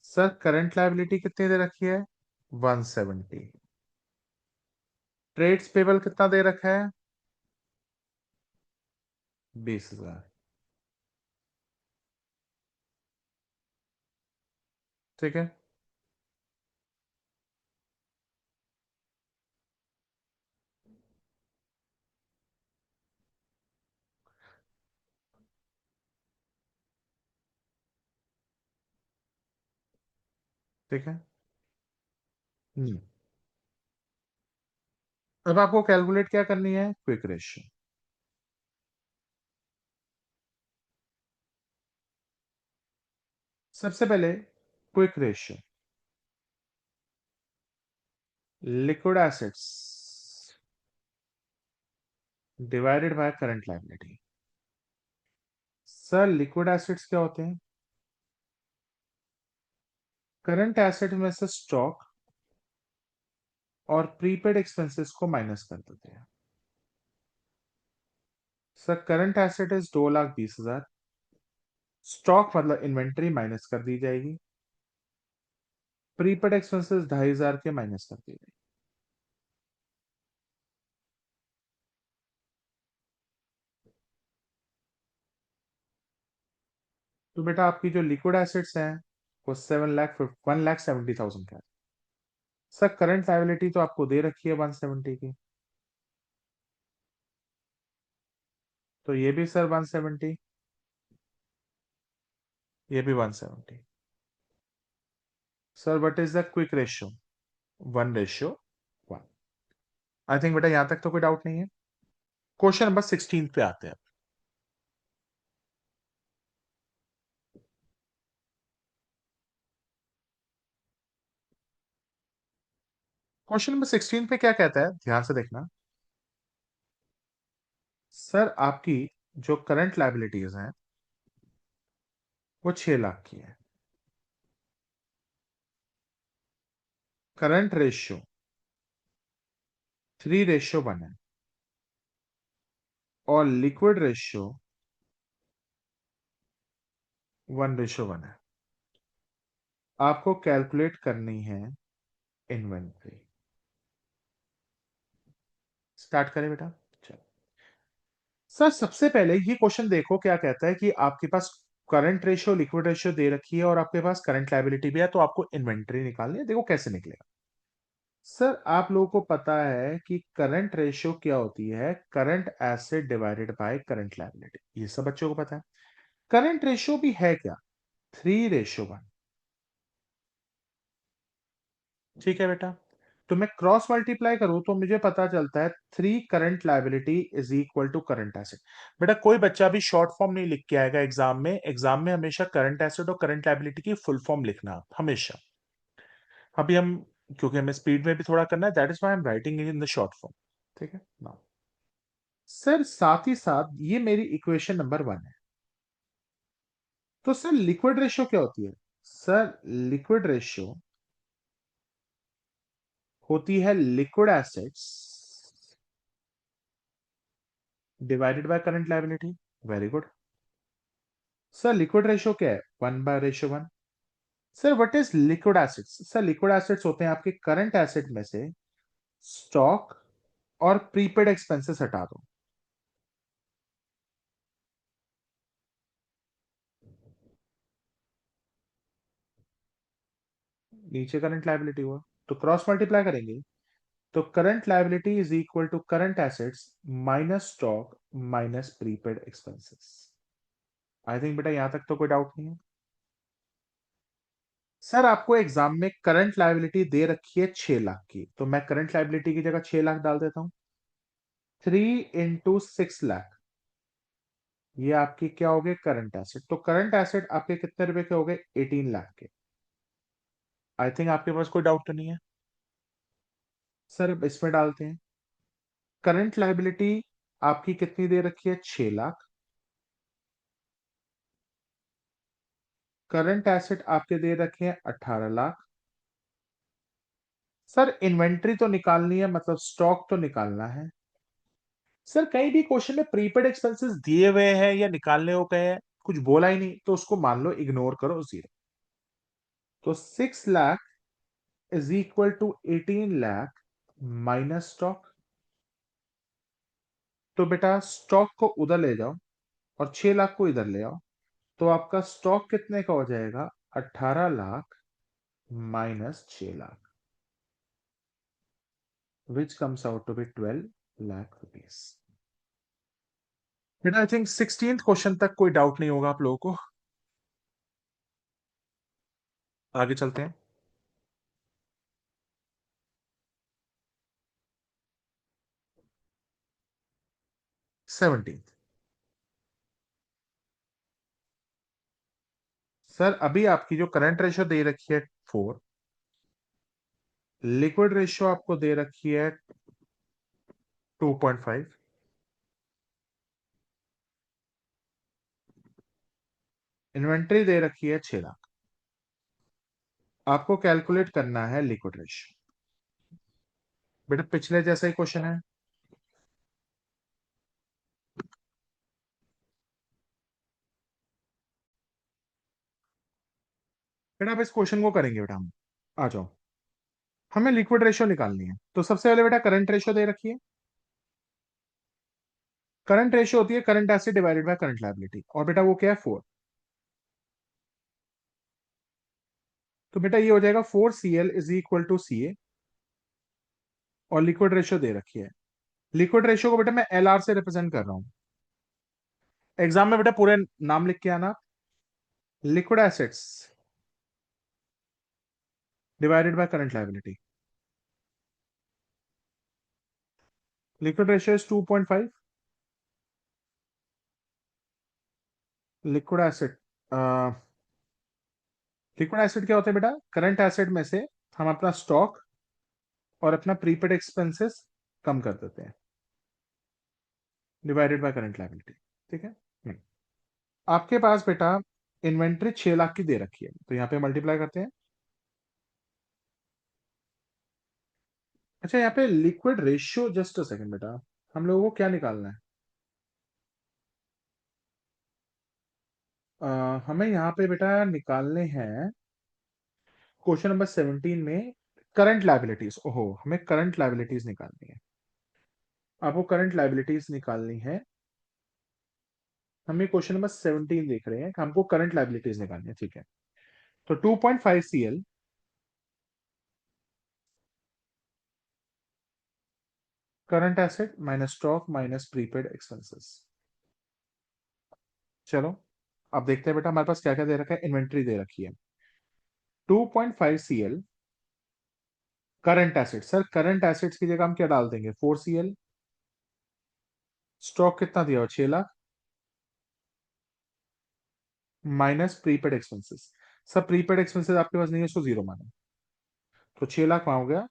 सर करंट लायबिलिटी कितनी दे रखी है? 170। ट्रेड्स पेबल कितना दे रखा है? 20,000। ठीक है। ठीक है। हम्म। अब आपको कैलकुलेट क्या करनी है? Quick ratio. सबसे पहले quick ratio liquid assets divided by current liability. Sir liquid assets क्या होते हैं? करंट एसेट में से स्टॉक और प्रीपेड एक्सपेंसेस को माइनस कर देते हैं। Sir current asset is 2,20,000। Stock मतलब इन्वेंट्री माइनस कर दी जाएगी। प्रीपेड एक्सपेंसेस 2,500 के माइनस कर दी जाएगी। तो बेटा आपकी जो लिक्विड एसेट्स हैं वो 1,70,000 का है। सर करंट लायबिलिटी तो आपको दे रखी है 170 की। तो ये भी सर 170, ये भी 170। Sir what is the quick ratio? 1:1। I think बेटा यहां तक तो कोई डाउट नहीं है। क्वेश्चन नंबर 16 पे आते हैं। क्वेश्चन नंबर 16 पे क्या कहता है, ध्यान से देखना। सर आपकी जो करंट लायबिलिटीज हैं वो 6 लाख की है। करंट रेशियो 3:1 है और लिक्विड रेशियो 1:1 है। आपको कैलकुलेट करनी है इन्वेंट्री। स्टार्ट करें बेटा। चलो। सर सबसे पहले ये क्वेश्चन देखो क्या कहता है कि आपके पास करंट रेशियो लिक्विड रेशियो दे रखी है और आपके पास करंट लायबिलिटी भी है, तो आपको इन्वेंट्री निकालनी है। देखो कैसे निकलेगा। सर आप लोगों को पता है कि करंट रेशियो क्या होती है? Current asset divided by current liability, ये सब बच्चों को पता है। करंट रेशियो भी है क्या? 3:1। ठीक है बेटा। तो मैं क्रॉस मल्टीप्लाई करूं तो मुझे पता चलता है 3 current liability is equal to current asset. बेटा कोई बच्चा भी शॉर्ट फॉर्म नहीं लिख के आएगा एग्जाम में। एग्जाम में हमेशा करंट एसेट और करंट लायबिलिटी की फुल फॉर्म लिखना हमेशा। अभी हम, क्योंकि हमें स्पीड में भी थोड़ा करना है, that is why I am writing in the short form. ठीक है ना। सर साथ ही साथ ये मेरी इक्वेशन नंबर 1 है। तो सर लिक्विड रेशियो क्या होती है? सर लिक्विड रेशियो होती है liquid assets divided by current liability. Very good. Sir liquid ratio क्या है? 1/1। Sir what is liquid assets? Sir liquid assets होते हैं आपके करंट एसेट में से स्टॉक और प्रीपेड एक्सपेंसेस हटा दो। नीचे करंट लायबिलिटी हुआ, तो क्रॉस मल्टीप्लाई करेंगे। तो current liability is equal to current assets minus stock minus prepaid expenses. I think बेटा यहां तक तो कोई डाउट नहीं है। सर आपको एग्जाम में करंट लायबिलिटी दे रखी है 6 लाख की, तो मैं करंट लायबिलिटी की जगह 6 लाख डाल देता हूं। 3 into 6 लाख, ये आपकी क्या हो गए करंट एसेट। तो करंट एसेट आपके कितने रुपए के हो गए? 18 लाख के। आई थिंक आपके पास कोई डाउट तो नहीं है सर। अब इसमें डालते हैं। करंट लाइबिलिटी आपकी कितनी दे रखी है? 6 लाख। करंट एसेट आपके दे रखे हैं 18 लाख। सर इन्वेंट्री तो निकालनी है, मतलब स्टॉक तो निकालना है। सर कहीं भी क्वेश्चन में प्रीपेड एक्सपेंसेस दिए हुए हैं या निकालने हो गए हैं, कुछ बोला ही नहीं, तो उसको मान लो इग्नोर करो, 0। तो 6 lakh is equal to 18 lakh minus stock. तो बेटा स्टॉक को उधर ले जाओ और 6 लाख को इधर ले आओ, तो आपका स्टॉक कितने का हो जाएगा? 18 lakh minus 6 lakh, which comes out to be 12 lakh rupees. बेटा आई थिंक 16th क्वेश्चन तक कोई डाउट नहीं होगा आप लोगों को। आगे चलते हैं। 17th। सर अभी आपकी जो करंट रेशियो दे रखी है 4, लिक्विड रेशियो आपको दे रखी है 2.5, इन्वेंट्री दे रखी है 6 लाख। आपको कैलकुलेट करना है लिक्विड रेशियो। बेटा पिछले जैसा ही क्वेश्चन है। बेटा आप इस क्वेश्चन को करेंगे बेटा हम। आ जाओ। हमें लिक्विड रेशियो निकालनी है, तो सबसे पहले बेटा करंट रेशियो दे रखी है। करंट रेशियो होती है current asset divided by current liability, और बेटा वो क्या है? 4। तो बेटा ये हो जाएगा 4CL is equal to CA, और लिक्विड रेशियो दे रखी है। लिक्विड रेशियो को बेटा मैं LR से रिप्रेजेंट कर रहा हूं। एग्जाम में बेटा पूरे नाम लिख के आना। Liquid assets divided by current liability. Liquid ratio is 2.5। Liquid asset liquid asset क्या होता है बेटा? करंट एसेट में से हम अपना स्टॉक और अपना प्रीपेड एक्सपेंसेस कम कर देते हैं, डिवाइडेड बाय करंट लायबिलिटी। ठीक है। आपके पास बेटा इन्वेंट्री 6 लाख की दे रखी है, तो यहाँ पे मल्टीप्लाई करते हैं। अच्छा यहाँ पे liquid ratio, just a second बेटा, हम लोगों को क्या निकालना है? हमें यहाँ पे बेटा निकालने हैं क्वेश्चन नंबर 17 में करंट लायबिलिटीज। ओहो, हमें करंट लायबिलिटीज निकालनी है। आपको करंट लायबिलिटीज निकालनी है। हम ये क्वेश्चन नंबर 17 देख रहे हैं कि हमको करंट लायबिलिटीज निकालनी है। ठीक है। तो 2.5 CL current asset minus stock minus prepaid expenses. चलो अब देखते हैं बेटा हमारे पास क्या क्या दे रखा है। इन्वेंट्री दे रखी है 2.5 CL current asset. Sir current assets की जगह हम क्या डाल देंगे? 4CL। स्टॉक कितना दिया हुआ? 6 लाख माइनस प्रीपेड एक्सपेंसेस। सब प्रीपेड एक्सपेंसेस आपके पास नहीं है, उसको 0 माने। तो 6 लाख वहां हो गया।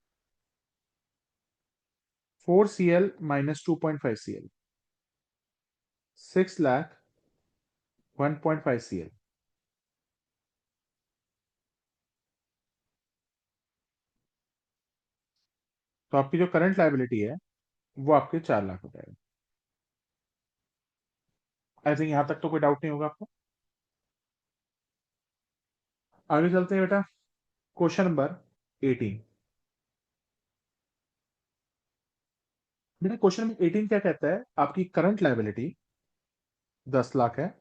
4CL minus 2.5 CL, 6 lakh 1.5 CL। तो आपकी जो करंट लायबिलिटी है वो आपके 4 लाख हो जाएगा। आई थिंक यहां तक तो कोई डाउट नहीं होगा आपको। आगे चलते हैं बेटा। Question number 18। बेटा क्वेश्चन नंबर 18 क्या कहता है? आपकी करंट लायबिलिटी 10 लाख है।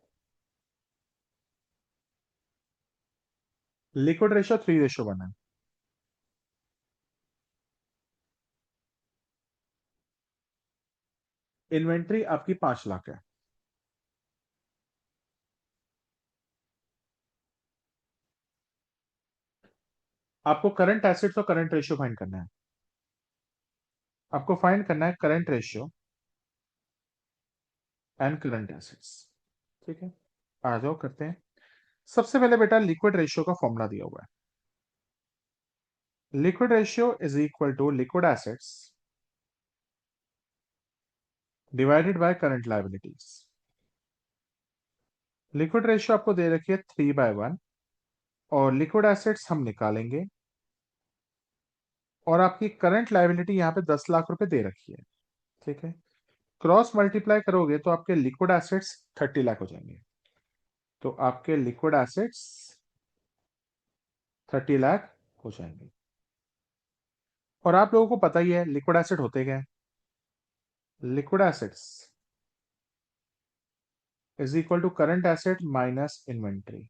लिक्विड रेशियो 3:1 है। इन्वेंट्री आपकी 5 लाख है। आपको करंट एसेट्स और करंट रेशियो फाइंड करना है। आपको फाइंड करना है current ratio and current assets. ठीक है, आ जाओ करते हैं। सबसे पहले बेटा लिक्विड रेशियो का फॉर्मूला दिया हुआ है। Liquid ratio is equal to liquid assets divided by current liabilities. Liquid ratio आपको दे रखी है 3/1, और लिक्विड एसेट्स हम निकालेंगे, और आपकी करंट लायबिलिटी यहाँ पे 10 लाख रुपए दे रखी है। ठीक है, क्रॉस मल्टीप्लाई करोगे तो आपके लिक्विड एसेट्स 30 लाख हो जाएंगे। तो आपके लिक्विड एसेट्स 30 लाख हो जाएंगे। और आप लोगों को पता ही है लिक्विड एसेट होते क्या है। Liquid assets is equal to current asset minus inventory.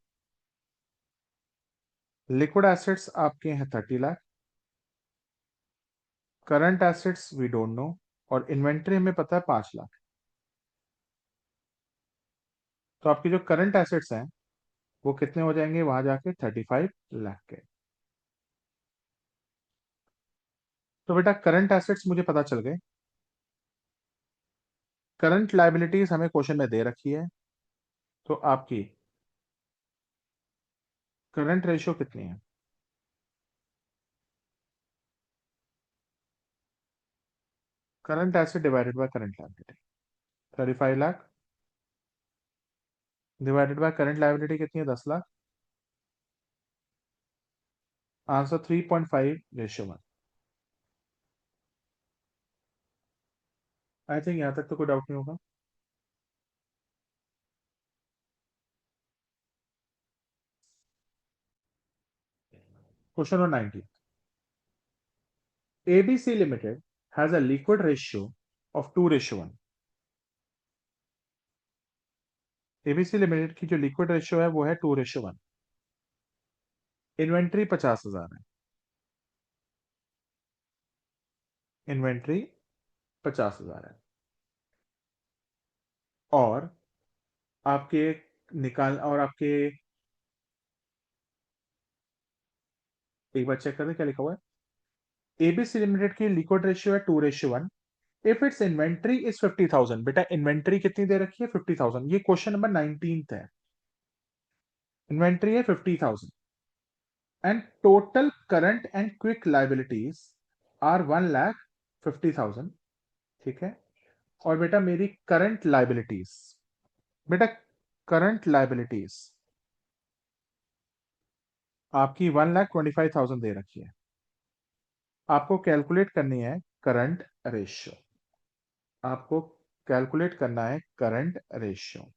Liquid assets आपके हैं 30 lakh, current assets we don't know, और इन्वेंट्री हमें पता है 5 लाख। तो आपकी जो करंट एसेट्स हैं वो कितने हो जाएंगे वहां जाके 35 लाख के। तो बेटा करंट एसेट्स मुझे पता चल गए। करंट लायबिलिटीज हमें क्वेश्चन में दे रखी है, तो आपकी करंट रेशियो कितनी है? Current asset divided by current liability, 35 lakh divided by current liability कितनी है? 10 लाख। आंसर 3.5:1। आई थिंक यहां तक तो कोई डाउट नहीं होगा। Question number 19। ABC Limited has a liquid ratio of 2:1। ABC limited की जो लिक्विड रेशियो है वो है 2:1। इन्वेंट्री 50,000 है। इन्वेंट्री 50,000 है। और आपके निकाल और आपके एक बार चेक करें क्या लिखा हुआ है। एबीसी लिमिटेड की लिक्विड रेशियो है 2:1। If it's inventory is 50,000। बेटा इन्वेंट्री कितनी दे रखी है? 50,000। ये क्वेश्चन नंबर 19 है। इन्वेंट्री है 50,000 and total current and quick liabilities are 1,50,000। ठीक है, और बेटा मेरी करंट लाइबिलिटीज, बेटा करंट लाइबिलिटीज आपकी 1,25,000 दे रखी है। आपको कैलकुलेट करनी है करंट रेशियो। आपको कैलकुलेट करना है करंट रेशियो।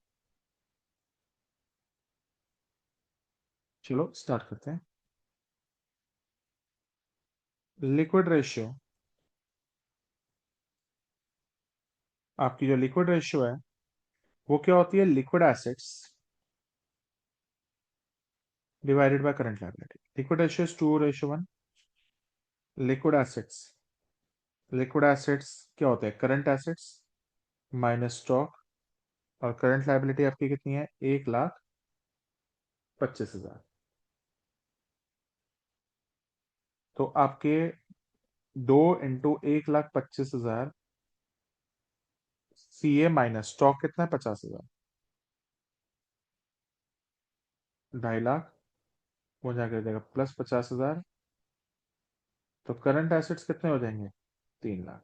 चलो स्टार्ट करते हैं। लिक्विड रेशियो, आपकी जो लिक्विड रेशियो है वो क्या होती है? Liquid assets divided by current liability. Liquid ratio is 2:1। Liquid assets, liquid assets क्या होते हैं? करंट एसेट्स माइनस स्टॉक, और करंट लायबिलिटी आपकी कितनी है? 1,25,000। तो आपके 2 × 1,25,000 CA माइनस स्टॉक कितना है? 50,000। 2.5 लाख हो जाकर देगा प्लस 50,000। तो करंट एसेट्स कितने हो जाएंगे? 3 लाख।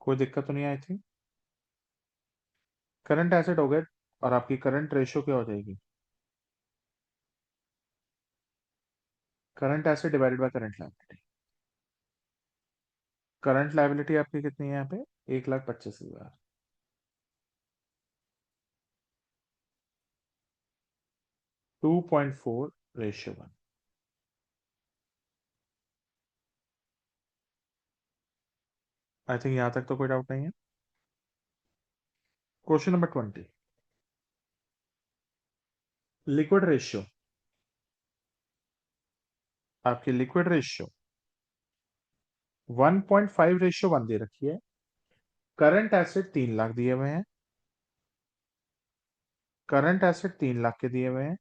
कोई दिक्कत तो नहीं आई थी? करंट एसेट हो गए, और आपकी करंट रेशियो क्या हो जाएगी? Current asset divided by current liability. Current liability आपकी कितनी है यहाँ पे? 1,25,000। 2.4:1। आई थिंक यहां तक तो कोई डाउट नहीं है। Question number 20। लिक्विड रेशियो, आपकी लिक्विड रेशियो 1.5:1 दे रखी है। करंट एसेट 3 लाख दिए हुए हैं। करंट एसेट 3 लाख के दिए हुए हैं।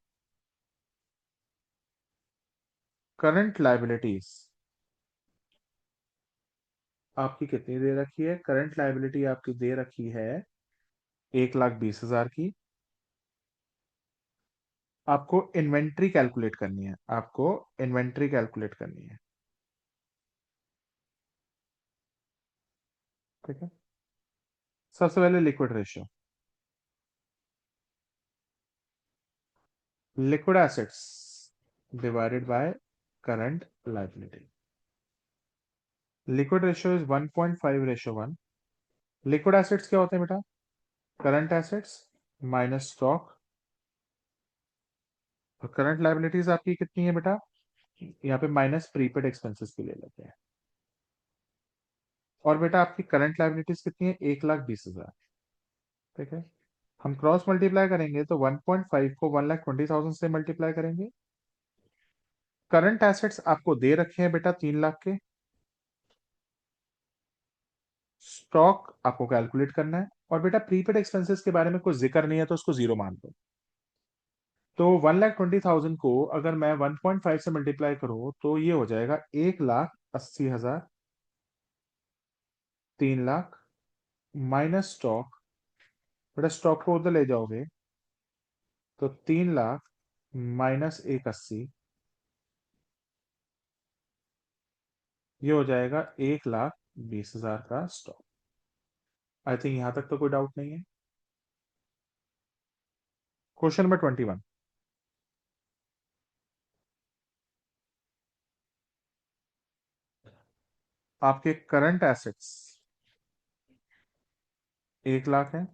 करंट लाइबिलिटीज आपकी कितनी दे रखी है? करंट लायबिलिटी आपकी दे रखी है 1,20,000 की। आपको इन्वेंट्री कैलकुलेट करनी है, आपको इन्वेंट्री कैलकुलेट करनी है। ठीक है, सबसे पहले liquid ratio, liquid assets divided by current liability. Liquid ratio is 1.5:1। Liquid assets क्या होते हैं बेटा? Current assets minus stock. और करंट लायबिलिटीज आपकी कितनी है बेटा? यहाँ पे माइनस प्रीपेड एक्सपेंसेस भी ले लेते हैं। और बेटा आपकी करंट लायबिलिटीज कितनी है? 1,20,000। ठीक है, हम क्रॉस मल्टीप्लाई करेंगे तो 1.5 को 1,20,000 से मल्टीप्लाई करेंगे। करंट एसेट्स आपको दे रखे हैं बेटा 3 लाख के। स्टॉक आपको कैलकुलेट करना है। और बेटा प्रीपेड एक्सपेंसेस के बारे में कोई जिक्र नहीं है तो उसको जीरो मान दो। तो 1,20,000 को अगर मैं 1.5 से मल्टीप्लाई करूं तो ये हो जाएगा 1,80,000। 3 लाख माइनस स्टॉक, बेटा स्टॉक को उधर ले जाओगे तो 3 लाख माइनस 1,80, ये हो जाएगा 1,20,000 का स्टॉक। आई थिंक यहां तक तो कोई डाउट नहीं है। Question number 21। आपके करंट एसेट्स 1 लाख है।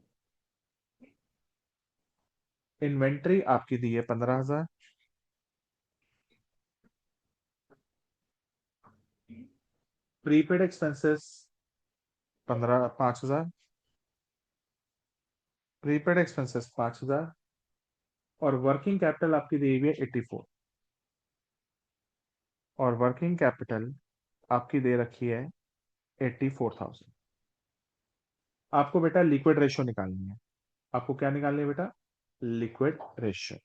इन्वेंट्री आपकी दी है 15,000। Prepaid expenses 5,000। Prepaid expenses 5,000। और वर्किंग कैपिटल आपकी दी हुई है 84। और वर्किंग कैपिटल आपकी दे रखी है 84,000। आपको बेटा लिक्विड रेशियो निकालनी है। आपको क्या निकालनी है बेटा? Liquid ratio.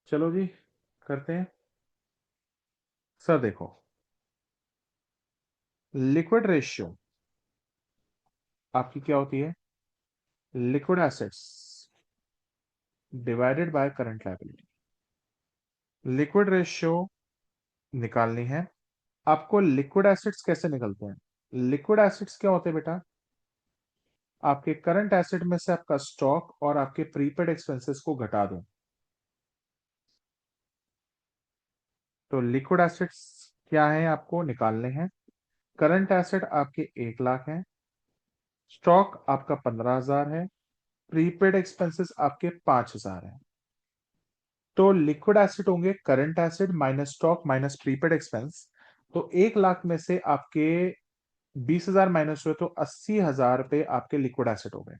चलो जी, करते हैं। सर देखो, लिक्विड रेशियो आपकी क्या होती है? Liquid assets divided by current liability. Liquid ratio निकालनी है। आपको लिक्विड एसेट्स कैसे निकलते हैं? लिक्विड एसेट्स क्या होते हैं बेटा? आपके करंट एसेट में से आपका स्टॉक और आपके प्रीपेड एक्सपेंसेस को घटा दो। तो लिक्विड एसेट्स क्या है आपको निकालने हैं? करंट एसेट आपके 1 लाख है। स्टॉक आपका 15,000 है। प्रीपेड एक्सपेंसेस आपके 5,000 है। तो लिक्विड एसेट होंगे current asset minus stock minus prepaid expense. तो 1 लाख में से आपके 20,000 माइनस हुए तो 80,000 रुपए आपके लिक्विड एसेट हो गए।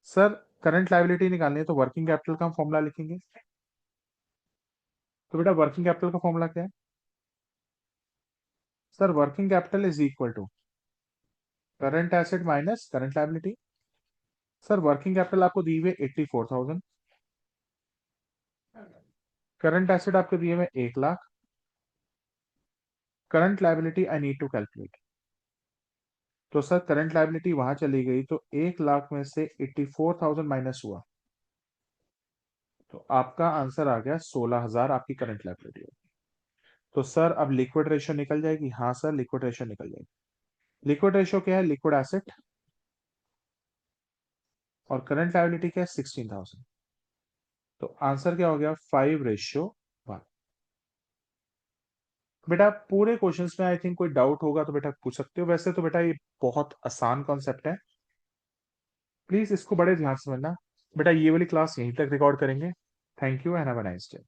सर करंट लायबिलिटी निकालनी है तो वर्किंग कैपिटल का हम फॉर्मूला लिखेंगे। तो बेटा वर्किंग कैपिटल का फॉर्मूला क्या है? Sir working capital is equal to current asset minus current liability. Sir working capital आपको दी हुई है 84,000। करंट एसेट आपको दिए हुए 1 lakh. Current liability I need to calculate. तो सर करंट लायबिलिटी वहां चली गई तो 1 लाख में से 84,000 माइनस हुआ तो आपका आंसर आ गया 16,000 आपकी करंट लायबिलिटी होगी। तो सर अब लिक्विड रेशियो निकल जाएगी? हाँ सर लिक्विड रेशियो निकल जाएगी। लिक्विड रेशियो क्या है? लिक्विड एसेट और करंट लायबिलिटी क्या है? 16,000। तो आंसर क्या हो गया? 5:1। बेटा पूरे क्वेश्चंस में आई थिंक कोई डाउट होगा तो बेटा पूछ सकते हो। वैसे तो बेटा ये बहुत आसान कॉन्सेप्ट है, प्लीज इसको बड़े ध्यान से समझना। बेटा ये वाली क्लास यहीं तक रिकॉर्ड करेंगे। Thank you and have a nice day.